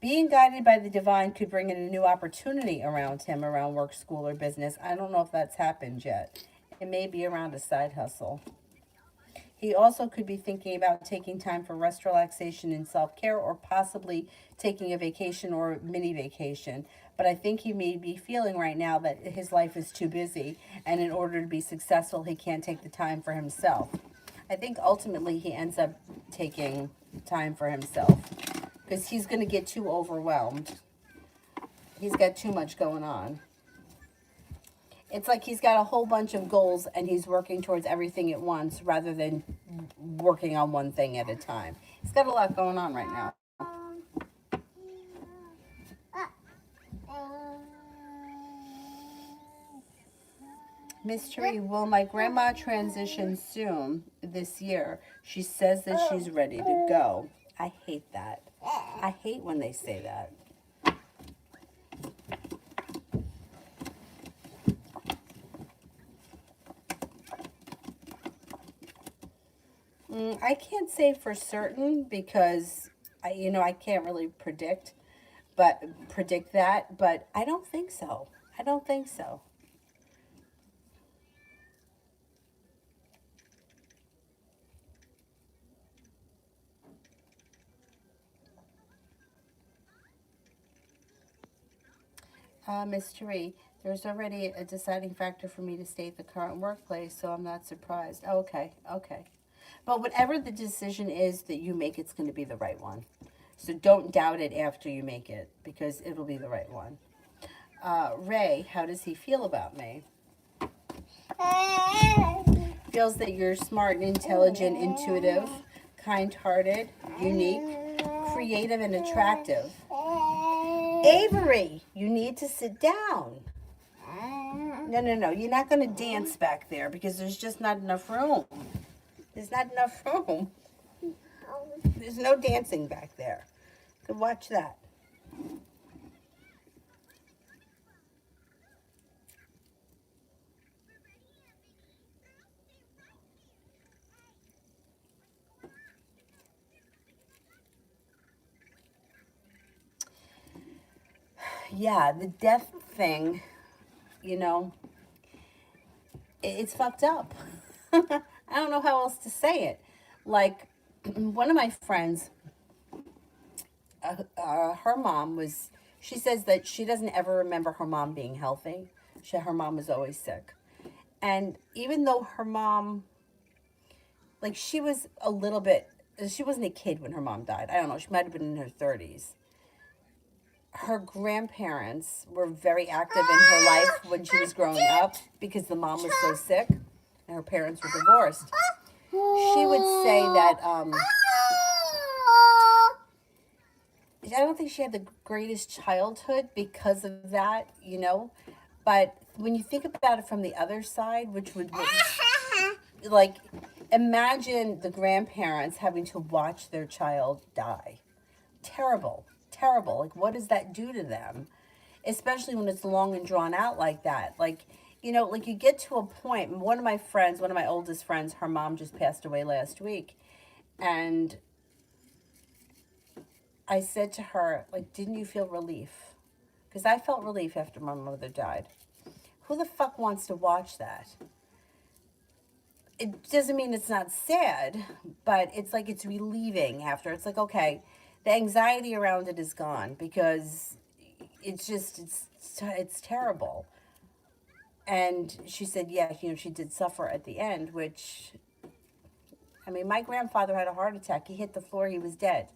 being guided by the divine could bring in a new opportunity around him, around work, school, or business. I don't know if that's happened yet. It may be around a side hustle. He also could be thinking about taking time for rest, relaxation, and self-care, or possibly taking a vacation or mini vacation. But I think he may be feeling right now that his life is too busy, and in order to be successful, he can't take the time for himself. I think ultimately he ends up taking time for himself because he's going to get too overwhelmed. He's got too much going on. It's like he's got a whole bunch of goals and he's working towards everything at once rather than working on one thing at a time. He's got a lot going on right now. Mystery, will my grandma transition soon this year? She says that she's ready to go. I hate that. I hate when they say that. I can't say for certain because I can't really predict that, but I don't think so. I don't think so. Mystery, there's already a deciding factor for me to stay at the current workplace, so I'm not surprised. Oh, okay, okay. But whatever the decision is that you make, it's going to be the right one. So don't doubt it after you make it because it'll be the right one. Ray, how does he feel about me? Feels that you're smart and intelligent, intuitive, kind-hearted, unique, creative, and attractive. Avery, you need to sit down. No, no, no. You're not going to dance back there because there's just not enough room. There's not enough room. There's no dancing back there. Could watch that. Yeah, the death thing, you know, it's fucked up. I don't know how else to say it. Like, one of my friends, her mom was, she says that she doesn't ever remember her mom being healthy. Her mom was always sick. And even though her mom, like, she was a little bit, she wasn't a kid when her mom died. I don't know, she might have been in her 30s. Her grandparents were very active in her life when she was growing up because the mom was so sick and her parents were divorced. She would say that I don't think she had the greatest childhood because of that, you know. But when you think about it from the other side, which would like imagine the grandparents having to watch their child die. Terrible, terrible. Like, what does that do to them? Especially when it's long and drawn out like that. Like, like you get to a point. One of my friends, one of my oldest friends, her mom just passed away last week. And I said to her, like, didn't you feel relief? Because I felt relief after my mother died. Who the fuck wants to watch that? It doesn't mean it's not sad, but it's like it's relieving after. It's like, okay, the anxiety around it is gone because it's terrible. And she said, yeah, she did suffer at the end, which, I mean, my grandfather had a heart attack. He hit the floor, he was dead.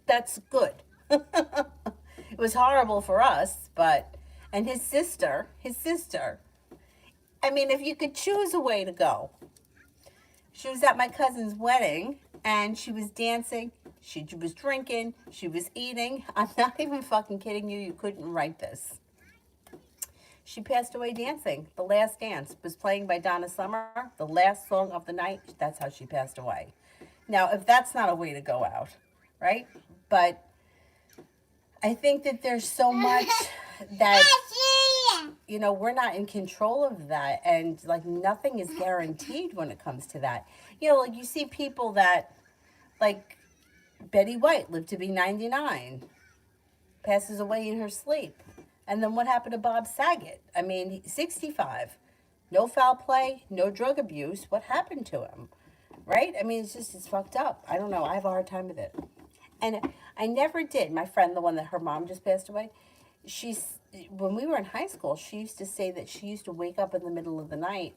That's good. It was horrible for us, and his sister, I mean, if you could choose a way to go, she was at my cousin's wedding and she was dancing, she was drinking, she was eating. I'm not even fucking kidding you. You couldn't write this. She passed away dancing. The Last Dance was playing by Donna Summer. The last song of the night, that's how she passed away. Now, if that's not a way to go out, right? But I think that there's so much that, we're not in control of that. And, like, nothing is guaranteed when it comes to that. Like, you see people that, like, Betty White lived to be 99, passes away in her sleep. And then what happened to Bob Saget? I mean, 65, no foul play, no drug abuse. What happened to him? Right? I mean, it's fucked up. I don't know. I have a hard time with it. And I never did. My friend, the one that her mom just passed away, when we were in high school, she used to say that she used to wake up in the middle of the night,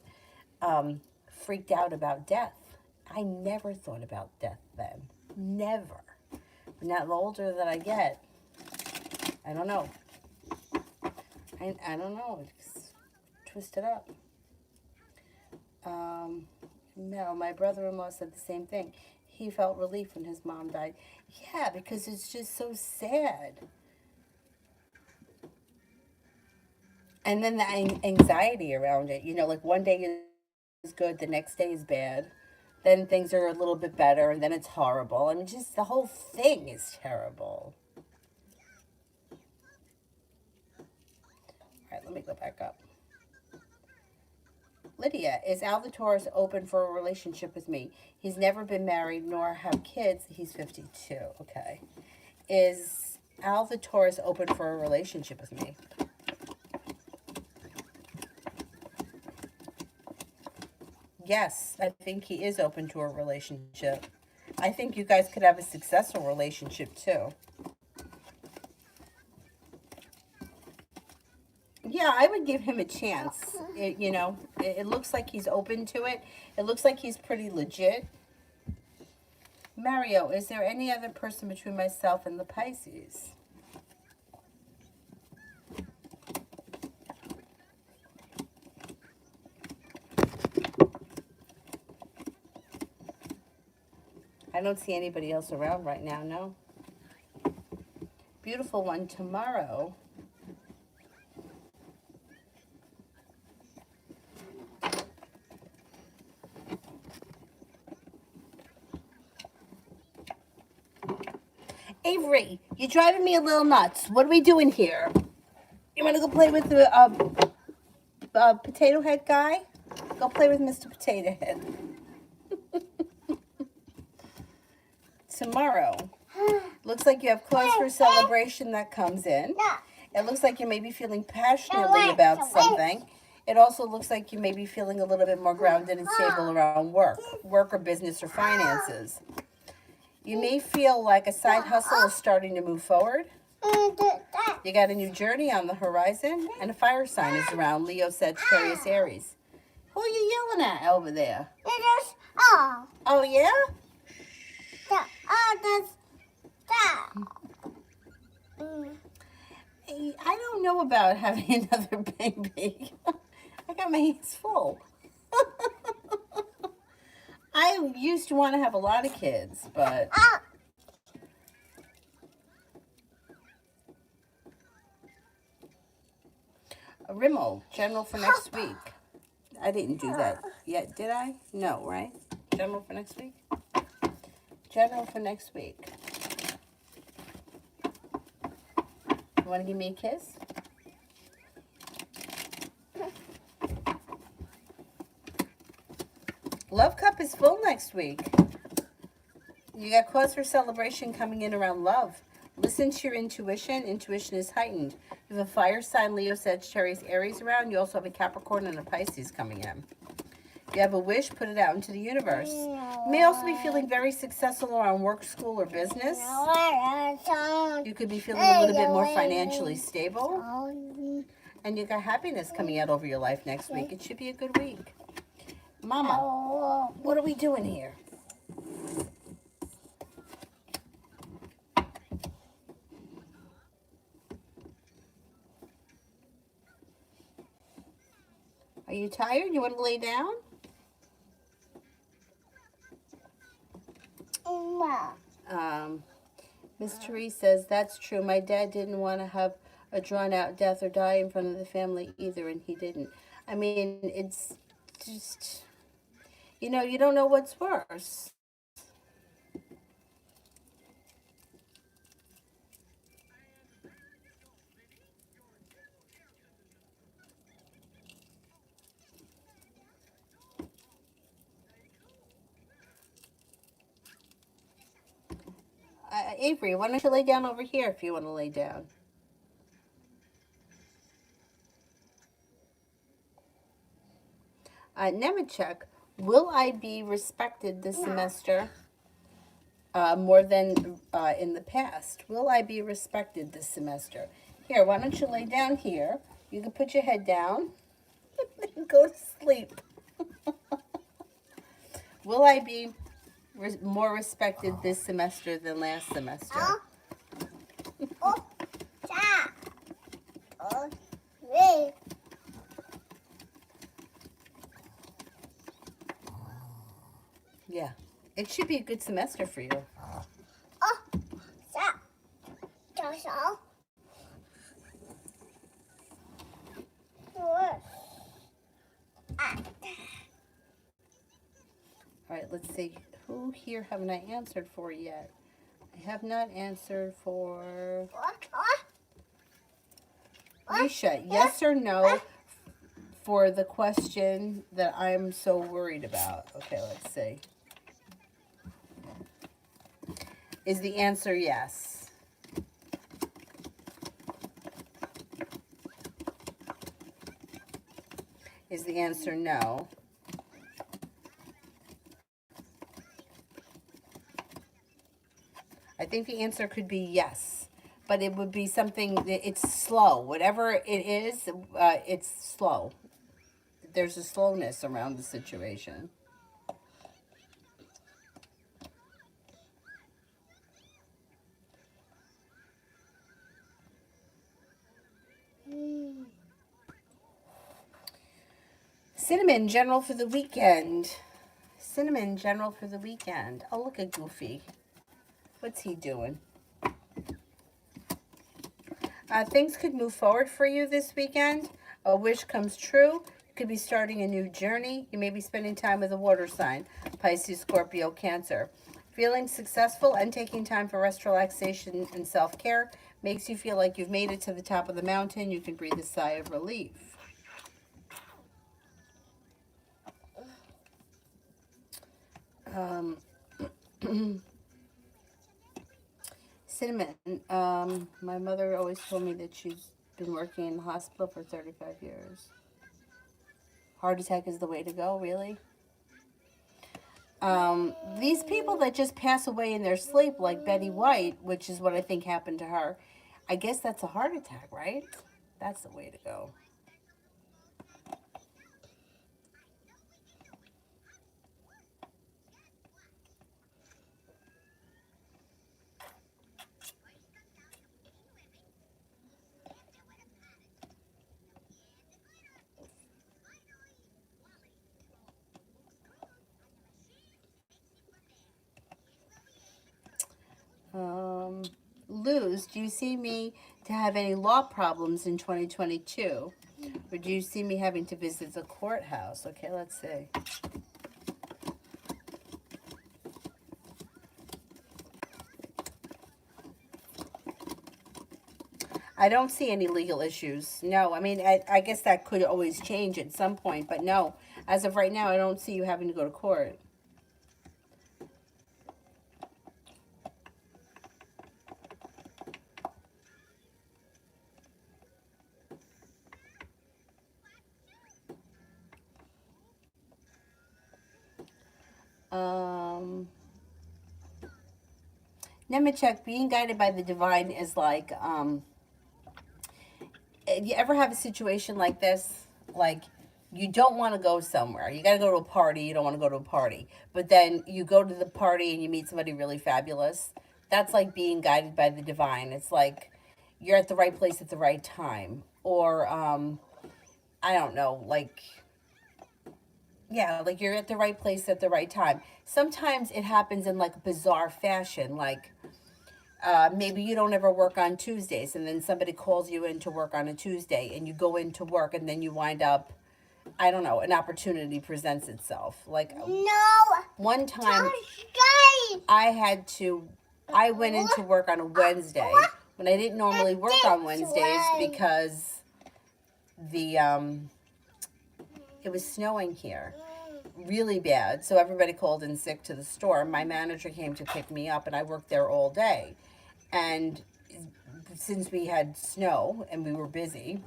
freaked out about death. I never thought about death then. Never. But now the older that I get, I don't know. I don't know. It's twisted up. No, my brother-in-law said the same thing. He felt relief when his mom died. Yeah, because it's just so sad. And then the anxiety around it. You know, like one day is good, the next day is bad. Then things are a little bit better, and then it's horrible. I mean, just the whole thing is terrible. All right, let me go back up. Lydia, is Al the Taurus open for a relationship with me? He's never been married nor have kids. He's 52. Okay. Is Al the Taurus open for a relationship with me? Yes, I think he is open to a relationship. I think you guys could have a successful relationship too. Yeah, I would give him a chance. It looks like he's open to it. It looks like he's pretty legit. Mario, is there any other person between myself and the Pisces? I don't see anybody else around right now, no. Beautiful one tomorrow. Avery, you're driving me a little nuts. What are we doing here? You want to go play with the potato head guy? Go play with Mr. Potato Head. Tomorrow. Looks like you have cause for celebration that comes in. It looks like you may be feeling passionately about something. It also looks like you may be feeling a little bit more grounded and stable around work or business or finances. You may feel like a side hustle is starting to move forward. You got a new journey on the horizon, and a fire sign is around: Leo, Sagittarius, Aries. Who are you yelling at over there? Oh, yeah? I don't know about having another baby. I got my hands full. I used to want to have a lot of kids, but... Rimmel, general for next week. I didn't do that yet, did I? No, right? General for next week? General for next week. You want to give me a kiss? Love cup is full next week. You got cause for celebration coming in around love. Listen to your intuition. Intuition is heightened. You have a fire sign, Leo, Sagittarius, Aries around. You also have a Capricorn and a Pisces coming in. You have a wish, put it out into the universe. You may also be feeling very successful around work, school, or business. You could be feeling a little bit more financially stable. And you got happiness coming out over your life next week. It should be a good week. Mama, what are we doing here? Are you tired? You want to lay down? Miss Therese says, that's true. My dad didn't want to have a drawn-out death or die in front of the family either, and he didn't. I mean, it's just, you don't know what's worse. Avery, why don't you lay down over here if you want to lay down? Nemechek, will I be respected this semester more than in the past? Will I be respected this semester? Here, why don't you lay down here? You can put your head down and go to sleep. Will I be more respected this semester than last semester? Yeah, it should be a good semester for you. let's see. Who here haven't I answered for yet? I have not answered for Risha. Yes or no for the question that I'm so worried about. Okay, let's see. Is the answer yes? Is the answer no? I think the answer could be yes, but it would be something that it's slow. Whatever it is, it's slow. There's a slowness around the situation. Cinnamon, general for the weekend. Cinnamon, general for the weekend. Oh, look at Goofy. What's he doing? Things could move forward for you this weekend. A wish comes true. You could be starting a new journey. You may be spending time with a water sign, Pisces, Scorpio, Cancer. Feeling successful and taking time for rest, relaxation, and self-care makes you feel like you've made it to the top of the mountain. You can breathe a sigh of relief. Cinnamon. My mother always told me that she's been working in the hospital for 35 years. Heart attack is the way to go, really? These people that just pass away in their sleep, like Betty White, which is what I think happened to her, I guess that's a heart attack, right? That's the way to go. Luz, do you see me to have any law problems in 2022? Or do you see me having to visit the courthouse? Okay, let's see. I don't see any legal issues. No, I mean, I guess that could always change at some point, but no. As of right now, I don't see you having to go to court. Nemechek, being guided by the divine is like, you ever have a situation like this? Like, you don't want to go somewhere. You got to go to a party. You don't want to go to a party. But then you go to the party and you meet somebody really fabulous. That's like being guided by the divine. It's like you're at the right place at the right time. Or, I don't know, like, yeah, like you're at the right place at the right time. Sometimes it happens in like bizarre fashion. Like, maybe you don't ever work on Tuesdays, and then somebody calls you in to work on a Tuesday, and you go into work, and then you wind up, I don't know, an opportunity presents itself. Like, no, one time I went into work on a Wednesday when I didn't normally work on Wednesdays because it was snowing here really bad. So everybody called in sick to the store. My manager came to pick me up, and I worked there all day. And since we had snow and we were busy,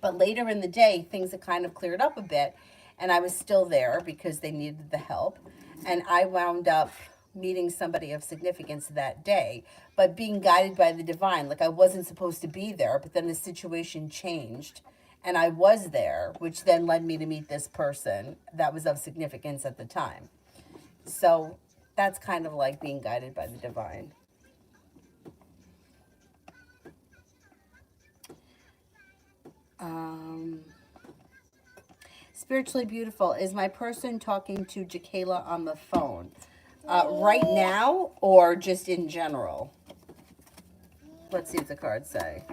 but later in the day, things had kind of cleared up a bit, and I was still there because they needed the help. And I wound up meeting somebody of significance that day, but being guided by the divine. Like, I wasn't supposed to be there, but then the situation changed, and I was there, which then led me to meet this person that was of significance at the time. So that's kind of like being guided by the divine. Spiritually beautiful. Is my person talking to Jakayla on the phone right now or just in general? Let's see what the cards say.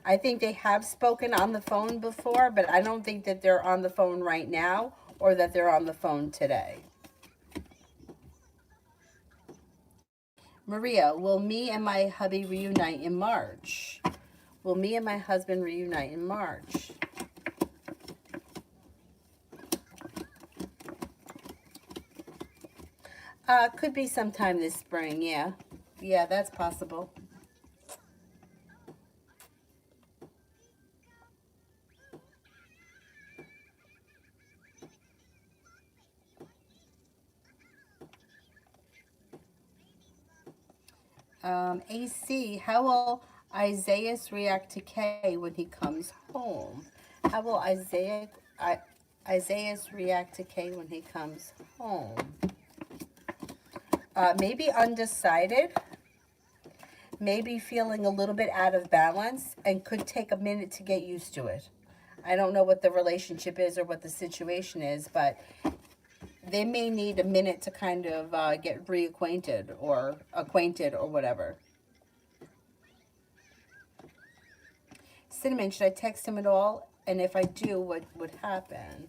I think they have spoken on the phone before, but I don't think that they're on the phone right now or that they're on the phone today. Maria, will me and my hubby reunite in March? Will me and my husband reunite in March? Could be sometime this spring, yeah. Yeah, that's possible. AC, how will Isaiah react to Kay when he comes home? How will Isaiah react to Kay when he comes home? Maybe undecided, maybe feeling a little bit out of balance, and could take a minute to get used to it. I don't know what the relationship is or what the situation is, but they may need a minute to kind of get reacquainted or acquainted or whatever. Cinnamon, should I text him at all? And if I do, what would happen?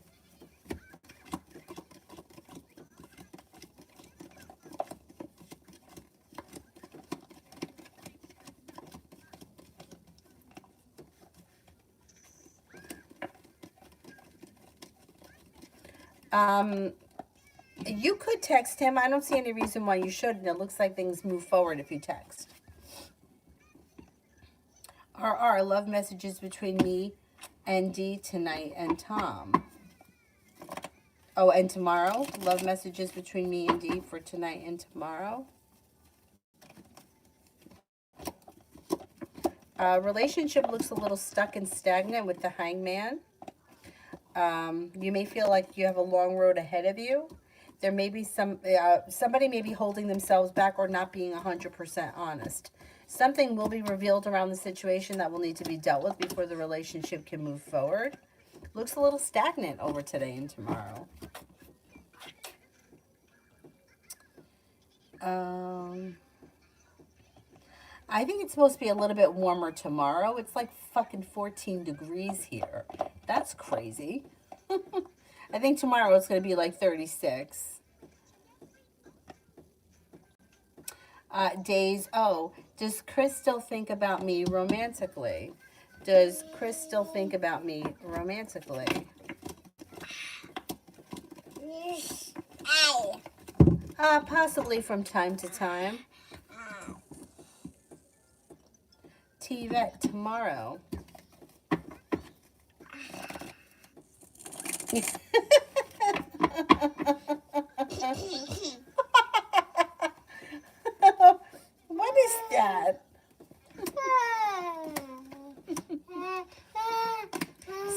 You could text him. I don't see any reason why you shouldn't. It looks like things move forward if you text. Love messages between me and Dee tonight and Tom. Oh, and tomorrow? Love messages between me and Dee for tonight and tomorrow. Relationship looks a little stuck and stagnant with the hangman. You may feel like you have a long road ahead of you. There may be somebody may be holding themselves back or not being 100% honest. Something will be revealed around the situation that will need to be dealt with before the relationship can move forward. Looks a little stagnant over today and tomorrow. I think it's supposed to be a little bit warmer tomorrow. It's like fucking 14 degrees here. That's crazy. I think tomorrow it's going to be like 36. Days. Oh, does Chris still think about me romantically? Does Chris still think about me romantically? Possibly from time to time. T-Vet tomorrow. What is that?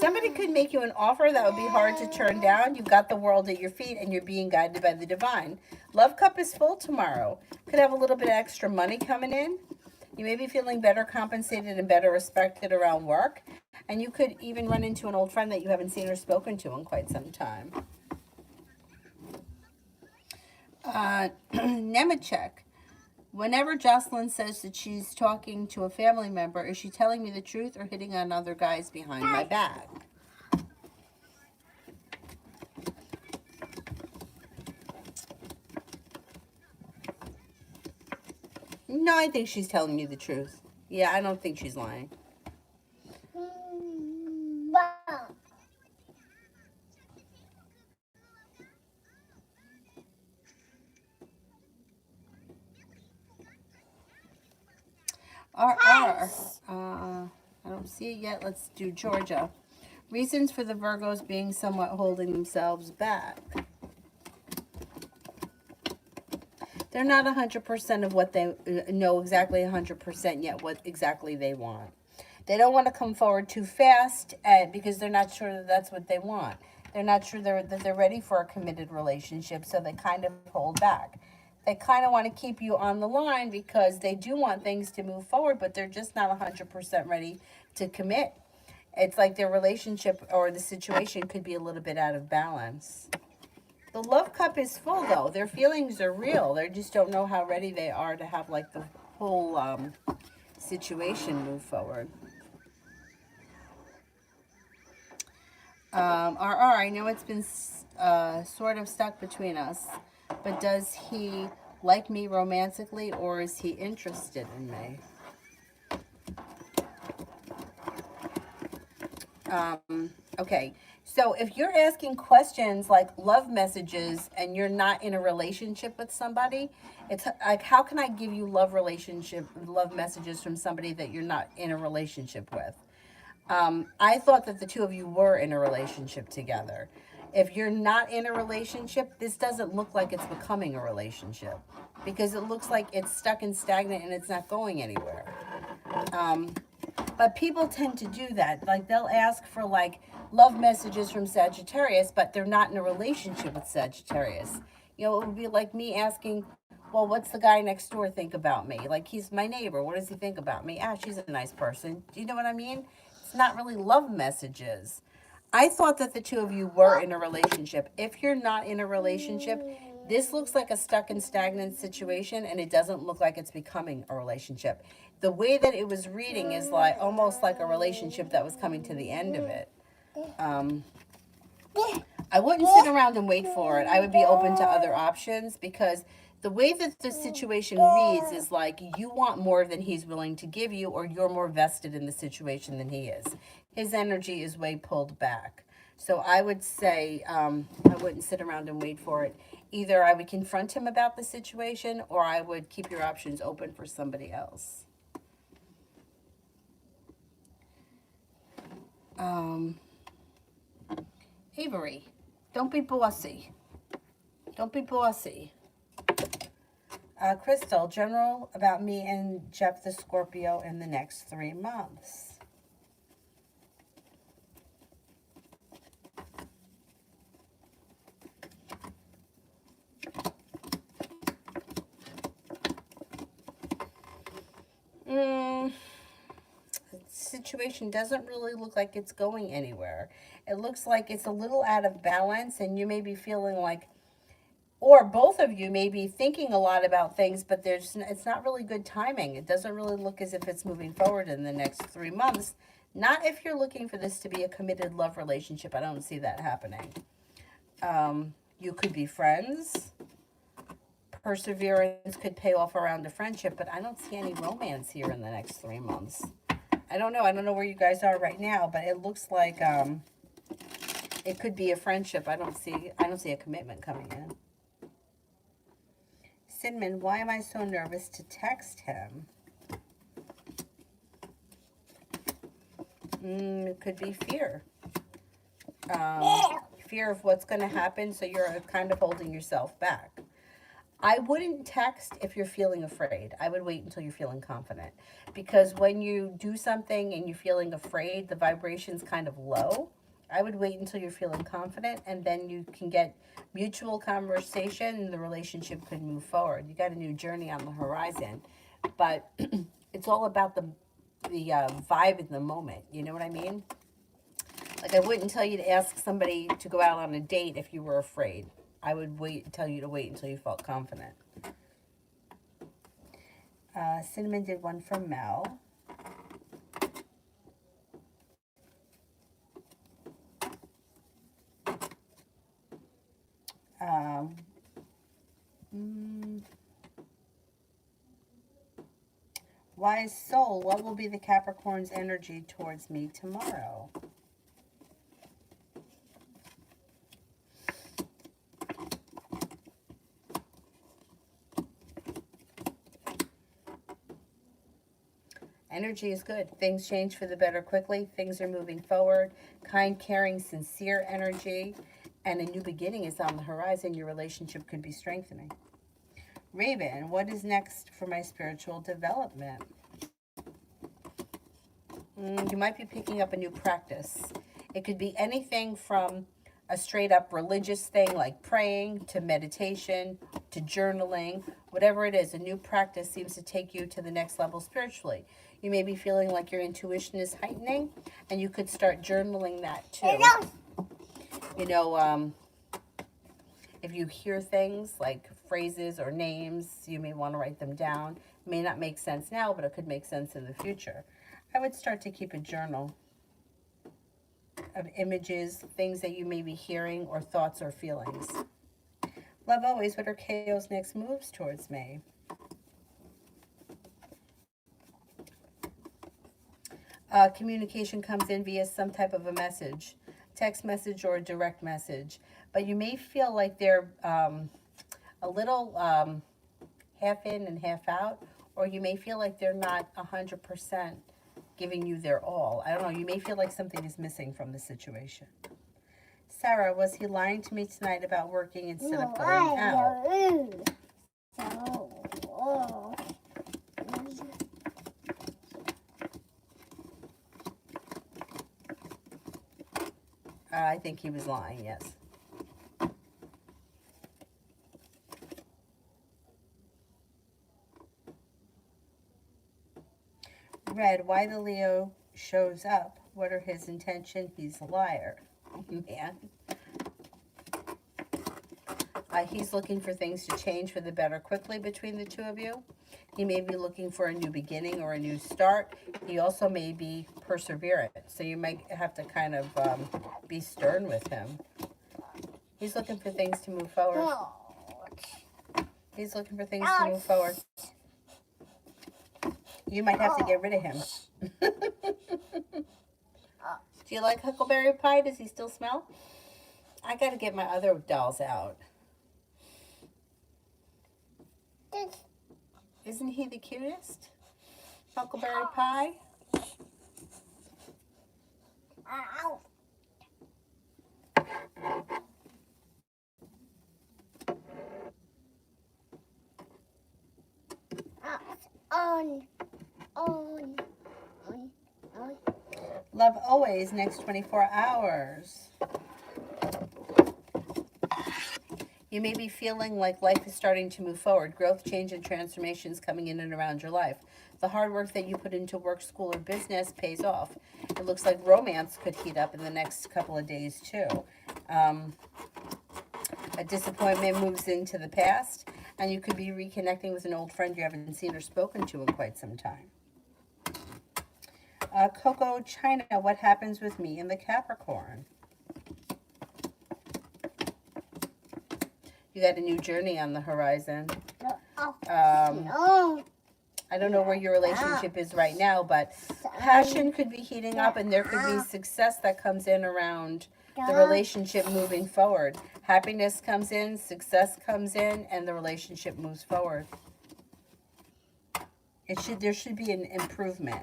Somebody could make you an offer that would be hard to turn down. You've got the world at your feet and you're being guided by the divine. Love cup is full tomorrow. Could have a little bit of extra money coming in. You may be feeling better compensated and better respected around work. And you could even run into an old friend that you haven't seen or spoken to in quite some time. Nemechek. Whenever Jocelyn says that she's talking to a family member, is she telling me the truth or hitting on other guys behind my back? No, I think she's telling you the truth. Yeah, I don't think she's lying. I don't see it yet. Let's do Georgia. Reasons for the Virgos being somewhat holding themselves back. They're not 100% of what they know exactly 100% yet what exactly they want. They don't want to come forward too fast because they're not sure that that's what they want. They're not sure that they're ready for a committed relationship, so they kind of hold back. They kind of want to keep you on the line because they do want things to move forward, but they're just not 100% ready to commit. It's like their relationship or the situation could be a little bit out of balance. The love cup is full, though. Their feelings are real. They just don't know how ready they are to have, like, the whole situation move forward. RR, I know it's been sort of stuck between us, but does he like me romantically or is he interested in me? Okay, so if you're asking questions like love messages and you're not in a relationship with somebody, it's like, how can I give you love messages from somebody that you're not in a relationship with? I thought that the two of you were in a relationship together. If you're not in a relationship, this doesn't look like it's becoming a relationship because it looks like it's stuck and stagnant and it's not going anywhere. Um, but people tend to do that. Like they'll ask for like love messages from Sagittarius, but they're not in a relationship with Sagittarius. You know, it would be like me asking, well, what's the guy next door think about me? Like he's my neighbor. What does he think about me? Ah, she's a nice person. Do you know what I mean? It's not really love messages. I thought that the two of you were in a relationship. If you're not in a relationship, this looks like a stuck and stagnant situation and it doesn't look like it's becoming a relationship. The way that it was reading is like almost like a relationship that was coming to the end of it. Um, I wouldn't sit around and wait for it. I would be open to other options because the way that the situation reads is like you want more than he's willing to give you, or you're more vested in the situation than he is. His energy is way pulled back. So I would say I wouldn't sit around and wait for it. Either I would confront him about the situation or I would keep your options open for somebody else. Um, Avery, don't be bossy. Don't be bossy. Crystal, general about me and Jeff the Scorpio in the next 3 months. The situation doesn't really look like it's going anywhere. It looks like it's a little out of balance, and you may be feeling like, or both of you may be thinking a lot about things, but it's not really good timing. It doesn't really look as if it's moving forward in the next 3 months. Not if you're looking for this to be a committed love relationship. I don't see that happening. You could be friends. Perseverance could pay off around a friendship, but I don't see any romance here in the next 3 months. I don't know. I don't know where you guys are right now, but it looks like it could be a friendship. I don't see a commitment coming in. Cinnamon, why am I so nervous to text him? It could be fear. Fear of what's going to happen, so you're kind of holding yourself back. I wouldn't text if you're feeling afraid. I would wait until you're feeling confident. Because when you do something and you're feeling afraid, the vibration's kind of low. I would wait until you're feeling confident, and then you can get mutual conversation and the relationship could move forward. You got a new journey on the horizon. But it's all about the vibe in the moment. You know what I mean? Like I wouldn't tell you to ask somebody to go out on a date if you were afraid. I would tell you to wait until you felt confident. Cinnamon did one from Mel. Wise soul, what will be the Capricorn's energy towards me tomorrow? Energy is good. Things change for the better quickly. Things are moving forward. Kind, caring, sincere energy. And a new beginning is on the horizon. Your relationship could be strengthening. Raven, what is next for my spiritual development? You might be picking up a new practice. It could be anything from a straight up religious thing like praying to meditation to journaling. Whatever it is, a new practice seems to take you to the next level spiritually. You may be feeling like your intuition is heightening, and you could start journaling that too. You know, if you hear things like phrases or names, you may want to write them down. It may not make sense now, but it could make sense in the future. I would start to keep a journal. of images, things that you may be hearing, or thoughts or feelings. Love always, what are KO's next moves towards May? Communication comes in via some type of a message, text message or a direct message. But you may feel like they're a little half in and half out, or you may feel like they're not 100% giving you their all. I don't know. You may feel like something is missing from the situation. Sarah, was he lying to me tonight about working instead of going out? I think he was lying, yes. Red, why the Leo shows up? What are his intentions? He's a liar. Man. He's looking for things to change for the better quickly between the two of you. He may be looking for a new beginning or a new start. He also may be perseverant. So you might have to kind of be stern with him. He's looking for things to move forward. He's looking for things to move forward. You might have to get rid of him. Do you like Huckleberry Pie? Does he still smell? I got to get my other dolls out. Isn't he the cutest? Huckleberry Pie? Love always, next 24 hours. You may be feeling like life is starting to move forward. Growth, change, and transformations coming in and around your life. The hard work that you put into work, school, or business pays off. It looks like romance could heat up in the next couple of days, too. A disappointment moves into the past, and you could be reconnecting with an old friend you haven't seen or spoken to in quite some time. Coco China, what happens with me in the Capricorn? You got a new journey on the horizon. I don't know where your relationship is right now, but passion could be heating up, and there could be success that comes in around the relationship moving forward. Happiness comes in, success comes in, and the relationship moves forward. There should be an improvement.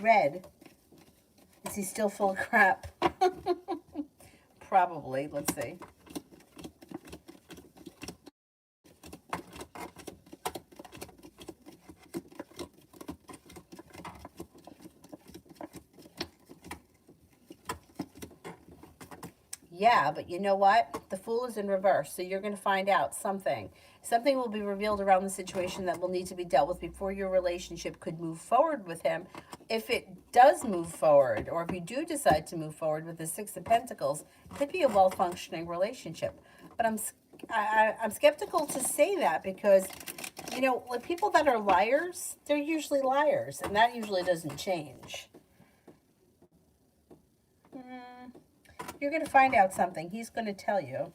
Red, is he still full of crap? Probably. Let's see. Yeah, but you know what? The Fool is in reverse, so you're going to find out something. Something will be revealed around the situation that will need to be dealt with before your relationship could move forward with him. If it does move forward, or if you do decide to move forward with the Six of Pentacles, it could be a well-functioning relationship. But I'm skeptical to say that because, you know, like people that are liars, they're usually liars, and that usually doesn't change. You're going to find out something. He's going to tell you.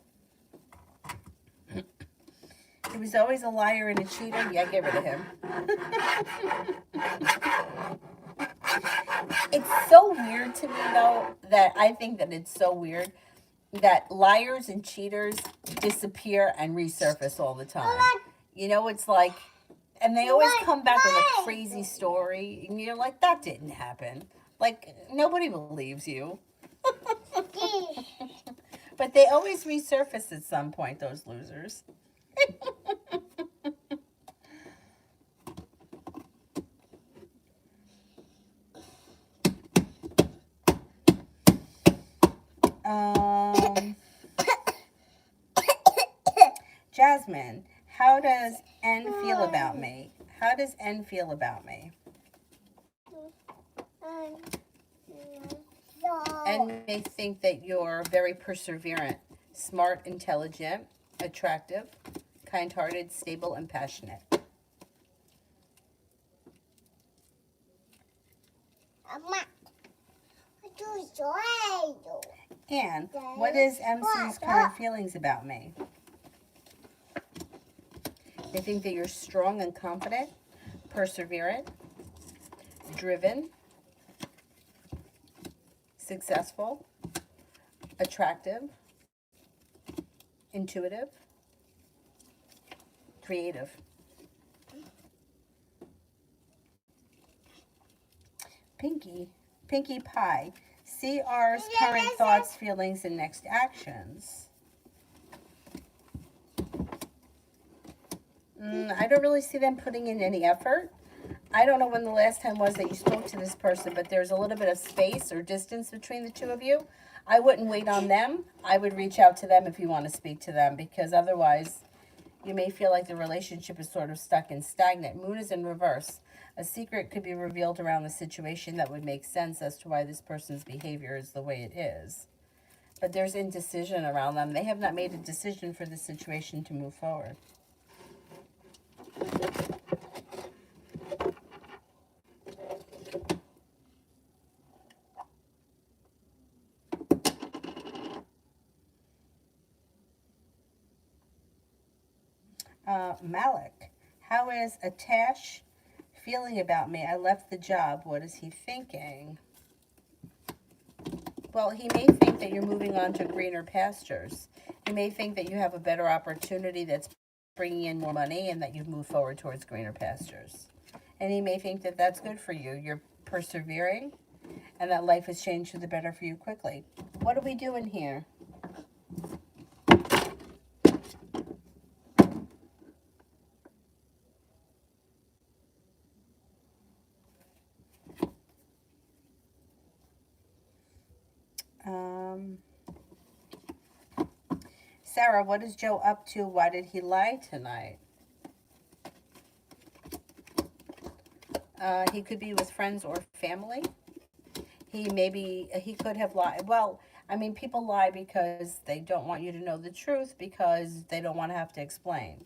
He was always a liar and a cheater. Yeah, get rid of him. It's so weird to me, though, that I think that it's so weird that liars and cheaters disappear and resurface all the time. You know, it's like, and they always come back with a crazy story, and you're like, that didn't happen. Like, nobody believes you. But they always resurface at some point, those losers. Jasmine, how does N feel about me? How does N feel about me? N may think that you're very perseverant, smart, intelligent, attractive, kind-hearted, stable, and passionate. And what is MC's current feelings about me? They think that you're strong and confident, perseverant, driven, successful, attractive, intuitive, creative. Pinkie Pie. CR's current thoughts, feelings, and next actions. I don't really see them putting in any effort. I don't know when the last time was that you spoke to this person, but there's a little bit of space or distance between the two of you. I wouldn't wait on them. I would reach out to them if you want to speak to them, because otherwise you may feel like the relationship is sort of stuck and stagnant. Moon is in reverse. A secret could be revealed around the situation that would make sense as to why this person's behavior is the way it is. But there's indecision around them. They have not made a decision for the situation to move forward. Malik, how is Atash feeling about me? I left the job. What is he thinking? Well, he may think that you're moving on to greener pastures. He may think that you have a better opportunity that's bringing in more money and that you've moved forward towards greener pastures. And he may think that that's good for you. You're persevering and that life has changed for the better for you quickly. What are we doing here? Sarah, what is Joe up to? Why did he lie tonight? He could be with friends or family. He could have lied. Well, I mean, people lie because they don't want you to know the truth, because they don't want to have to explain.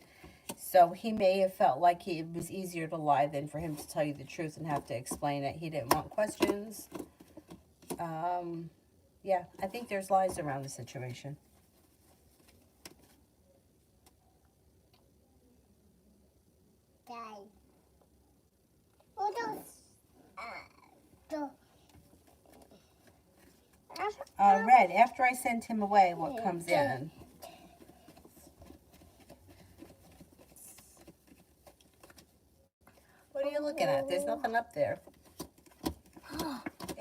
So he may have felt like it was easier to lie than for him to tell you the truth and have to explain it. He didn't want questions. Yeah, I think there's lies around the situation. Red, after I send him away, what comes in? What are you looking at? There's nothing up there.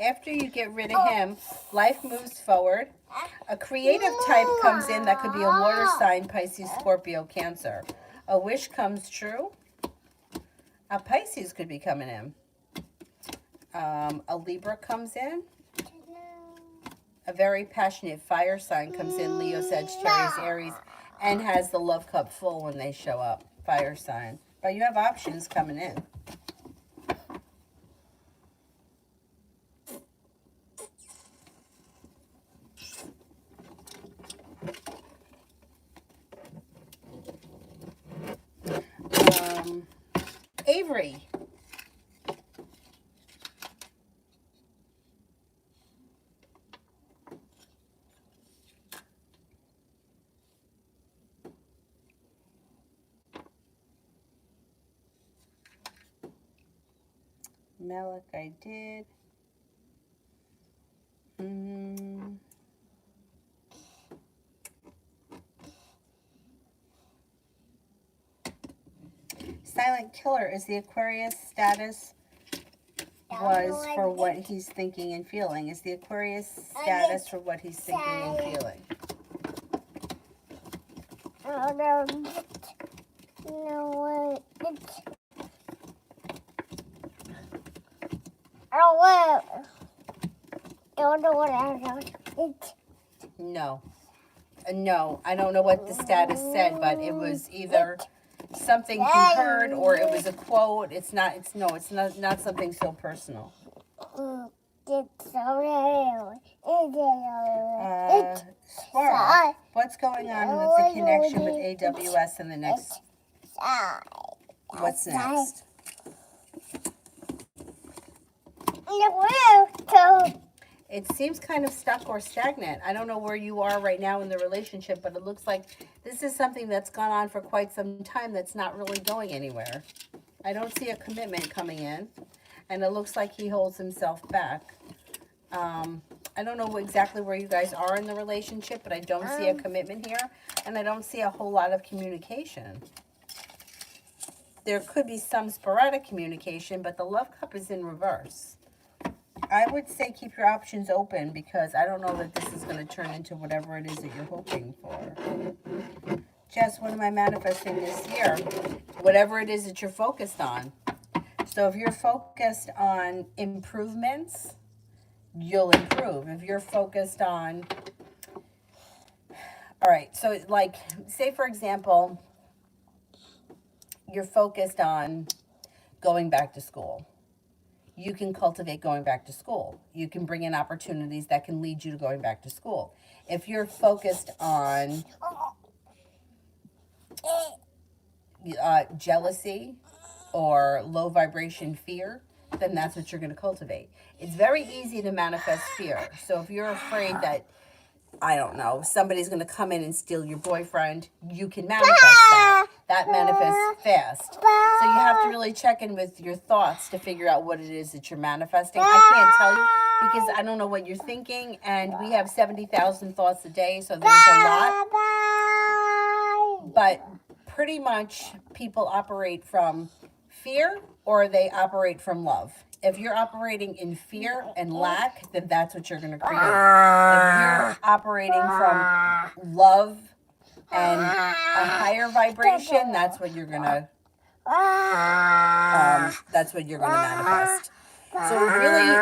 After you get rid of him, life moves forward. A creative type comes in that could be a water sign, Pisces, Scorpio, Cancer. A wish comes true. A Pisces could be coming in. A Libra comes in. A very passionate fire sign comes in, Leo, Sagittarius, Aries, and has the love cup full when they show up, fire sign. But you have options coming in. Avery. Malik, I did. Silent Killer is the Aquarius status was for what he's thinking and feeling. Is the Aquarius status for what he's thinking and feeling? No. No, I don't know what the status said, but it was either something he heard or it was a quote. It's not something so personal. Spark, what's going on with the connection with AWS and the next? What's next? It seems kind of stuck or stagnant. I don't know where you are right now in the relationship, but it looks like this is something that's gone on for quite some time that's not really going anywhere. I don't see a commitment coming in, and it looks like he holds himself back. I don't know exactly where you guys are in the relationship, but I don't see a commitment here, and I don't see a whole lot of communication. There could be some sporadic communication, but the love cup is in reverse. I would say keep your options open because I don't know that this is going to turn into whatever it is that you're hoping for. Jess, what am I manifesting this year? Whatever it is that you're focused on. So if you're focused on improvements, you'll improve. If you're focused on, all right, so like, say for example, you're focused on going back to school. You can cultivate going back to school. You can bring in opportunities that can lead you to going back to school. If you're focused on jealousy or low vibration fear, then that's what you're going to cultivate. It's very easy to manifest fear. So if you're afraid that, I don't know, somebody's going to come in and steal your boyfriend, you can manifest that. That manifests fast. So you have to really check in with your thoughts to figure out what it is that you're manifesting. I can't tell you because I don't know what you're thinking, and we have 70,000 thoughts a day, so there's a lot. But pretty much people operate from fear or they operate from love. If you're operating in fear and lack, then that's what you're going to create. If you're operating from love and a higher vibration, that's what you're going to manifest. So really,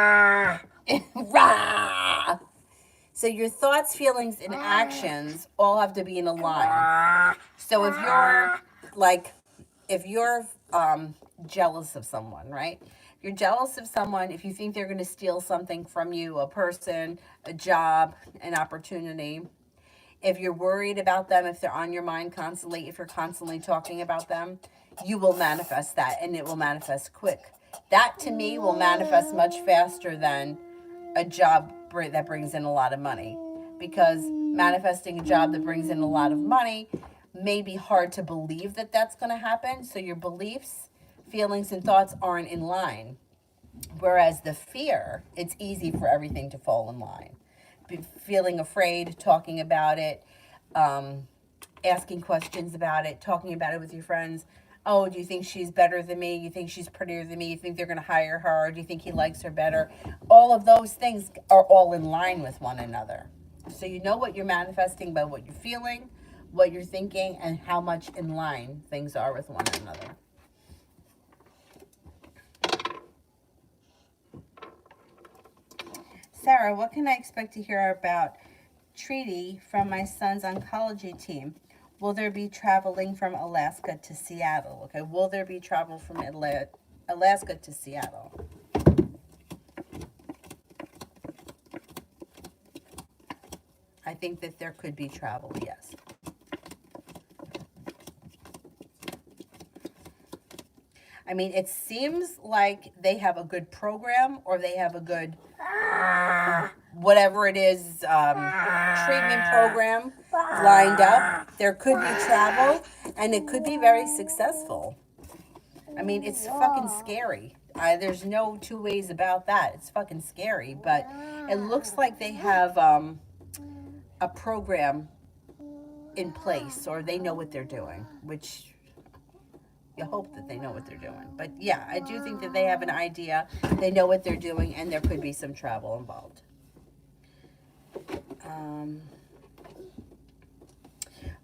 so your thoughts, feelings, and actions all have to be in a line. So if you're jealous of someone, right? You're jealous of someone if you think they're going to steal something from you, a person, a job, an opportunity. If you're worried about them, if they're on your mind constantly, if you're constantly talking about them, you will manifest that, and it will manifest quick. That, to me, will manifest much faster than a job that brings in a lot of money. Because manifesting a job that brings in a lot of money may be hard to believe that that's going to happen. So your beliefs, feelings, and thoughts aren't in line. Whereas the fear, it's easy for everything to fall in line. Feeling afraid, talking about it, asking questions about it, talking about it with your friends. Oh, do you think she's better than me? You think she's prettier than me? You think they're going to hire her? Do you think he likes her better? All of those things are all in line with one another. So you know what you're manifesting by what you're feeling, what you're thinking, and how much in line things are with one another. Sarah, what can I expect to hear about treaty from my son's oncology team? Will there be traveling from Alaska to Seattle? Okay, will there be travel from Alaska to Seattle? I think that there could be travel, yes. I mean, it seems like they have a good program or they have a good, whatever it is, treatment program lined up. There could be travel, and it could be very successful. I mean, it's fucking scary. There's no two ways about that. It's fucking scary, but it looks like they have a program in place, or they know what they're doing, which you hope that they know what they're doing. But yeah, I do think that they have an idea, they know what they're doing, and there could be some travel involved.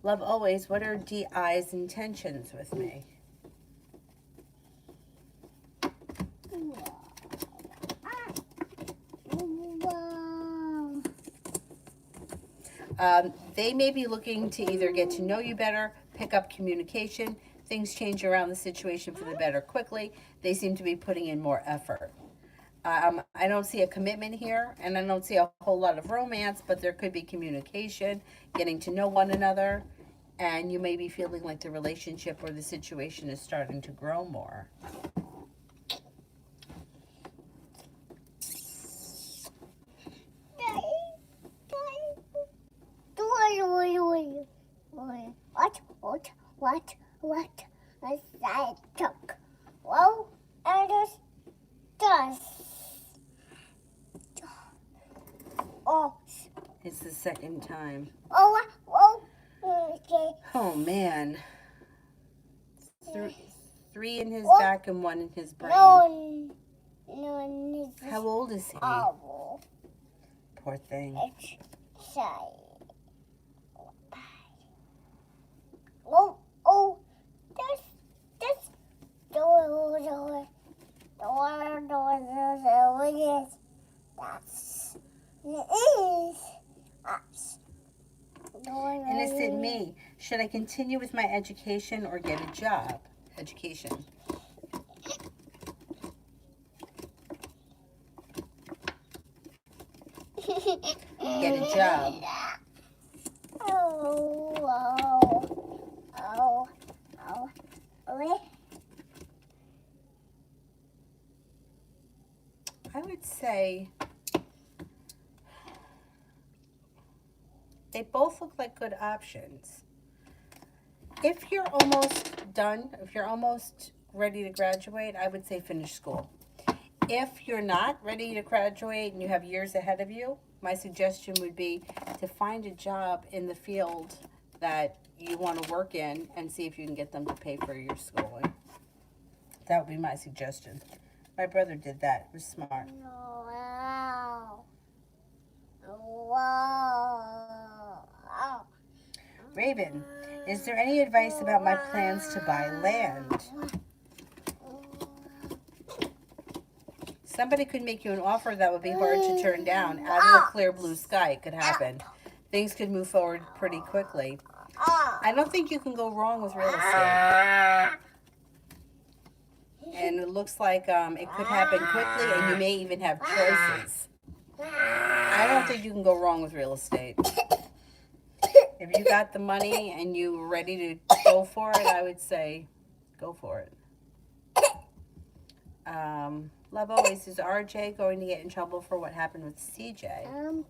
Love always, what are DI's intentions with me? They may be looking to either get to know you better, pick up communication, things change around the situation for the better quickly. They seem to be putting in more effort. I don't see a commitment here, and I don't see a whole lot of romance, but there could be communication, getting to know one another, and you may be feeling like the relationship or the situation is starting to grow more. What is that truck? Well, it is dust. Oh. It's the second time. Okay. Oh, man. Three in his back and one in his brain. No. How old is he? Oh. Poor thing. It's shy. Oh, this door. Yes. That's Innocent me. Should I continue with my education or get a job? Education. Get a job. I would say they both look like good options. If you're almost done, if you're almost ready to graduate, I would say finish school. If you're not ready to graduate and you have years ahead of you, my suggestion would be to find a job in the field that you want to work in and see if you can get them to pay for your schooling. That would be my suggestion. My brother did that. It was smart. Raven, is there any advice about my plans to buy land? Somebody could make you an offer that would be hard to turn down. Out of the clear blue sky, it could happen. Things could move forward pretty quickly. I don't think you can go wrong with real estate. And it looks like it could happen quickly, and you may even have choices. I don't think you can go wrong with real estate. If you got the money and you're ready to go for it, I would say go for it. Love always, is RJ going to get in trouble for what happened with CJ?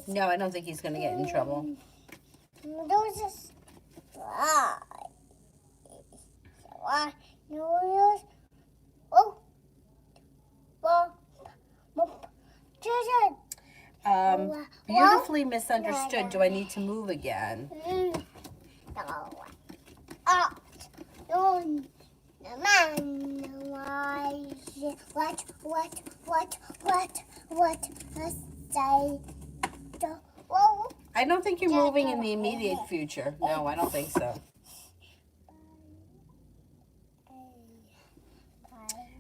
No, I don't think he's going to get in trouble. Beautifully misunderstood. Do I need to move again? I don't think you're moving in the immediate future. No, I don't think so.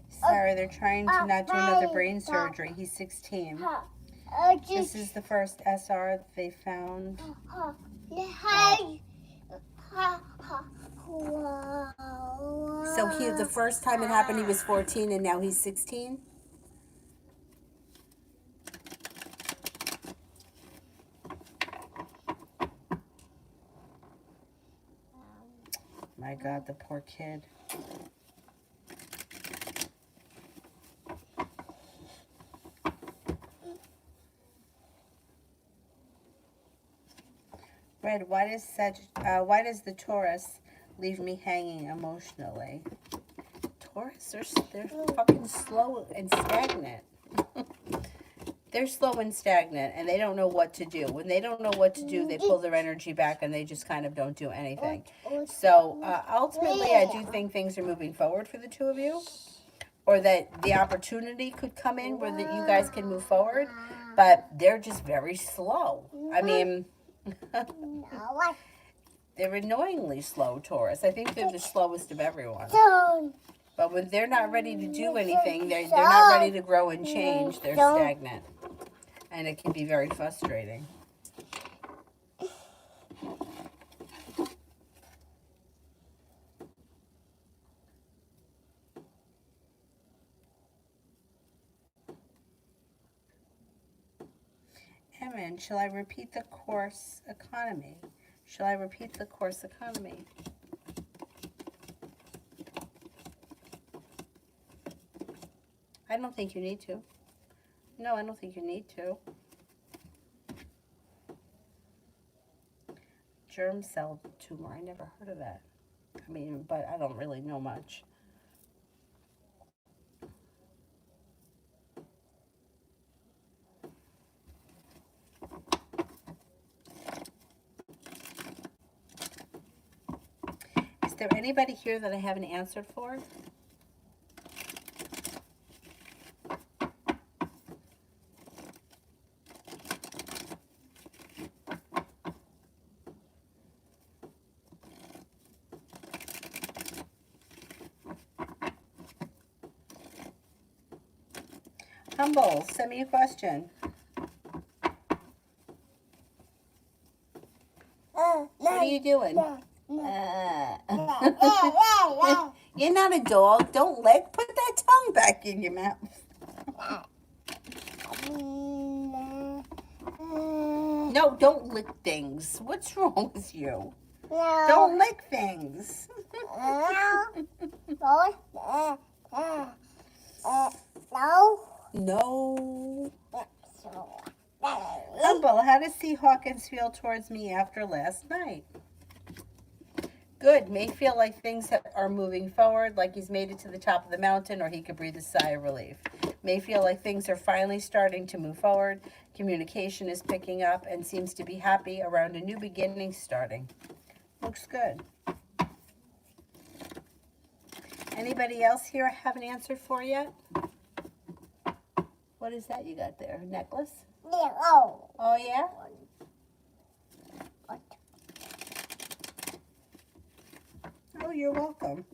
Sarah, they're trying to not do another brain surgery. He's 16. This is the first SR they found. So the first time it happened, he was 14, and now he's 16? My God, the poor kid. Red, why does the Taurus leave me hanging emotionally? Taurus, they're fucking slow and stagnant. They're slow and stagnant, and they don't know what to do. When they don't know what to do, they pull their energy back, and they just kind of don't do anything. So, ultimately, I do think things are moving forward for the two of you, or that the opportunity could come in where that you guys can move forward, but they're just very slow. I mean, they're annoyingly slow, Taurus. I think they're the slowest of everyone. But when they're not ready to do anything, they're not ready to grow and change, they're stagnant. And it can be very frustrating. And shall I repeat the course economy? Shall I repeat the course economy? I don't think you need to. No, I don't think you need to. Germ cell tumor. I never heard of that. I mean, but I don't really know much. Is there anybody here that I haven't answered for? Humble, send me a question. What are you doing? You're not a dog. Don't lick. Put that tongue back in your mouth. No, don't lick things. What's wrong with you? No. Don't lick things. No. No. Humble, how does C. Hawkins feel towards me after last night? Good. May feel like things are moving forward, like he's made it to the top of the mountain, or he could breathe a sigh of relief. May feel like things are finally starting to move forward. Communication is picking up and seems to be happy around a new beginning starting. Looks good. Anybody else here I haven't answered for yet? What is that you got there? A necklace? Yeah. Oh. Oh, yeah? Oh, you're welcome.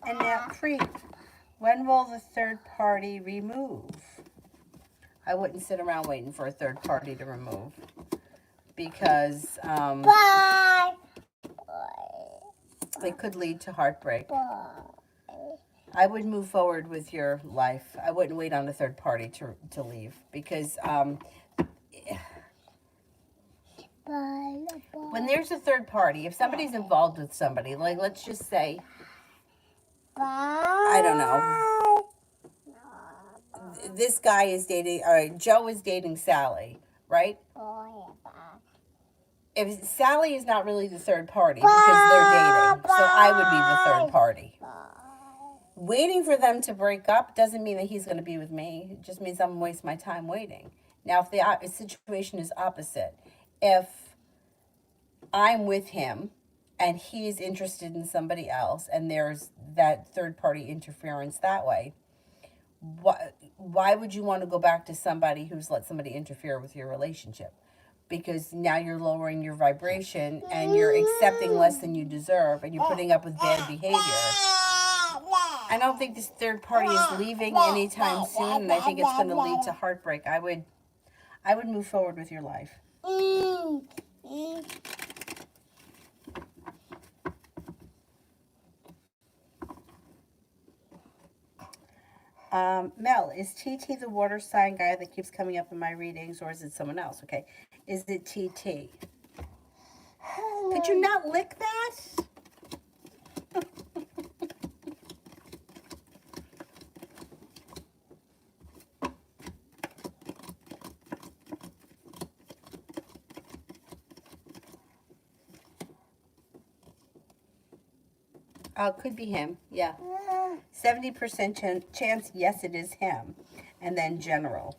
And now, creep. When will the third party remove? I wouldn't sit around waiting for a third party to remove. Because Bye. it could lead to heartbreak. Bye. I would move forward with your life. I wouldn't wait on a third party to leave. Because when there's a third party, if somebody's involved with somebody, like let's just say, I don't know, this guy is dating, Joe is dating Sally, right? If Sally is not really the third party because they're dating, so I would be the third party. Waiting for them to break up doesn't mean that he's going to be with me. It just means I'm going to waste my time waiting. Now, if the situation is opposite, if I'm with him and he's interested in somebody else and there's that third party interference that way, why would you want to go back to somebody who's let somebody interfere with your relationship? Because now you're lowering your vibration and you're accepting less than you deserve and you're putting up with bad behavior. I don't think this third party is leaving anytime soon, and I think it's going to lead to heartbreak. I would move forward with your life. Mel, is TT the water sign guy that keeps coming up in my readings, or is it someone else? Okay, is it TT? Could you not lick that? Could be him, yeah. 70% chance, yes, it is him. And then general.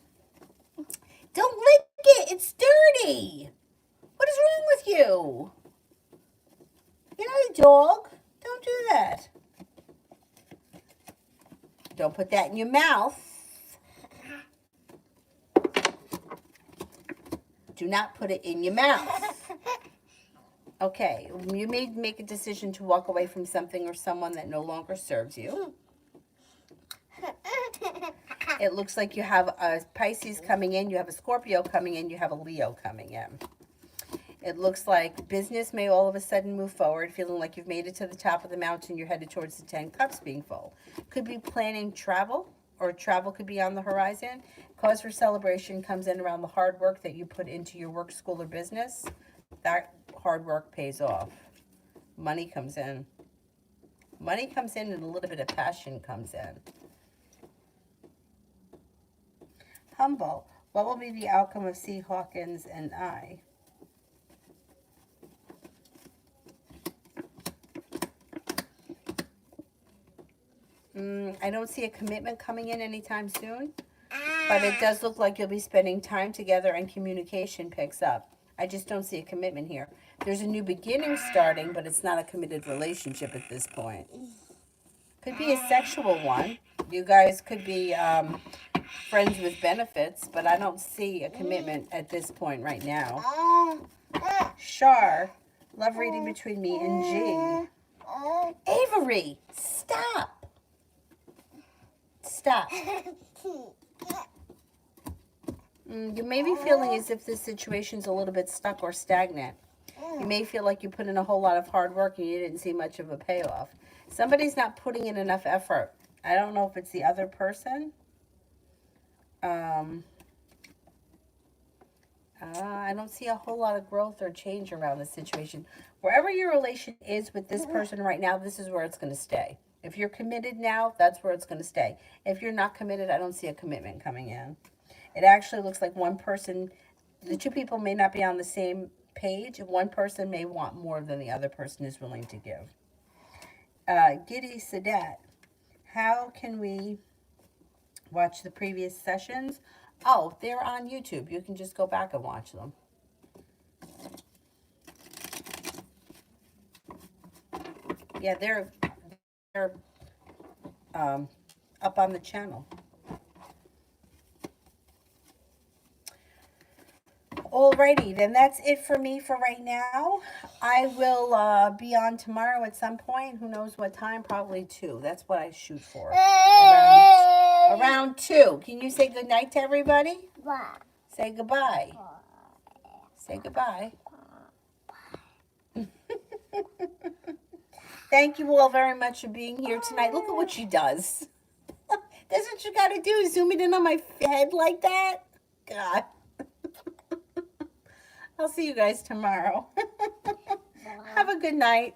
Don't lick it, it's dirty. What is wrong with you? You're not a dog. Don't do that. Don't put that in your mouth. Do not put it in your mouth. Okay, you may make a decision to walk away from something or someone that no longer serves you. It looks like you have a Pisces coming in, you have a Scorpio coming in, you have a Leo coming in. It looks like business may all of a sudden move forward, feeling like you've made it to the top of the mountain, you're headed towards the 10 cups being full. Could be planning travel. or travel could be on the horizon. Cause for celebration comes in around the hard work that you put into your work, school, or business. That hard work pays off. Money comes in. Money comes in and a little bit of passion comes in. Humble. What will be the outcome of C. Hawkins and I? I don't see a commitment coming in anytime soon, but it does look like you'll be spending time together and communication picks up. I just don't see a commitment here. There's a new beginning starting, but it's not a committed relationship at this point. Could be a sexual one. You guys could be friends with benefits, but I don't see a commitment at this point right now. Shar, love reading between me and G. Avery, stop. Stop. You may be feeling as if this situation's a little bit stuck or stagnant. You may feel like you put in a whole lot of hard work and you didn't see much of a payoff. Somebody's not putting in enough effort. I don't know if it's the other person. I don't see a whole lot of growth or change around this situation. Wherever your relation is with this person right now, this is where it's going to stay. If you're committed now, that's where it's going to stay. If you're not committed, I don't see a commitment coming in. It actually looks like one person, the two people may not be on the same page. One person may want more than the other person is willing to give. Giddy Sadat, how can we watch the previous sessions? Oh, they're on YouTube. You can just go back and watch them. Yeah, they're up on the channel. Alrighty, then that's it for me for right now. I will be on tomorrow at some point. Who knows what time? Probably 2. That's what I shoot for. Around 2. Can you say good night to everybody? Bye. Say goodbye. Say goodbye. Thank you all very much for being here tonight. Look at what she does. That's what you got to do. Zoom it in on my head like that. God. I'll see you guys tomorrow. Have a good night.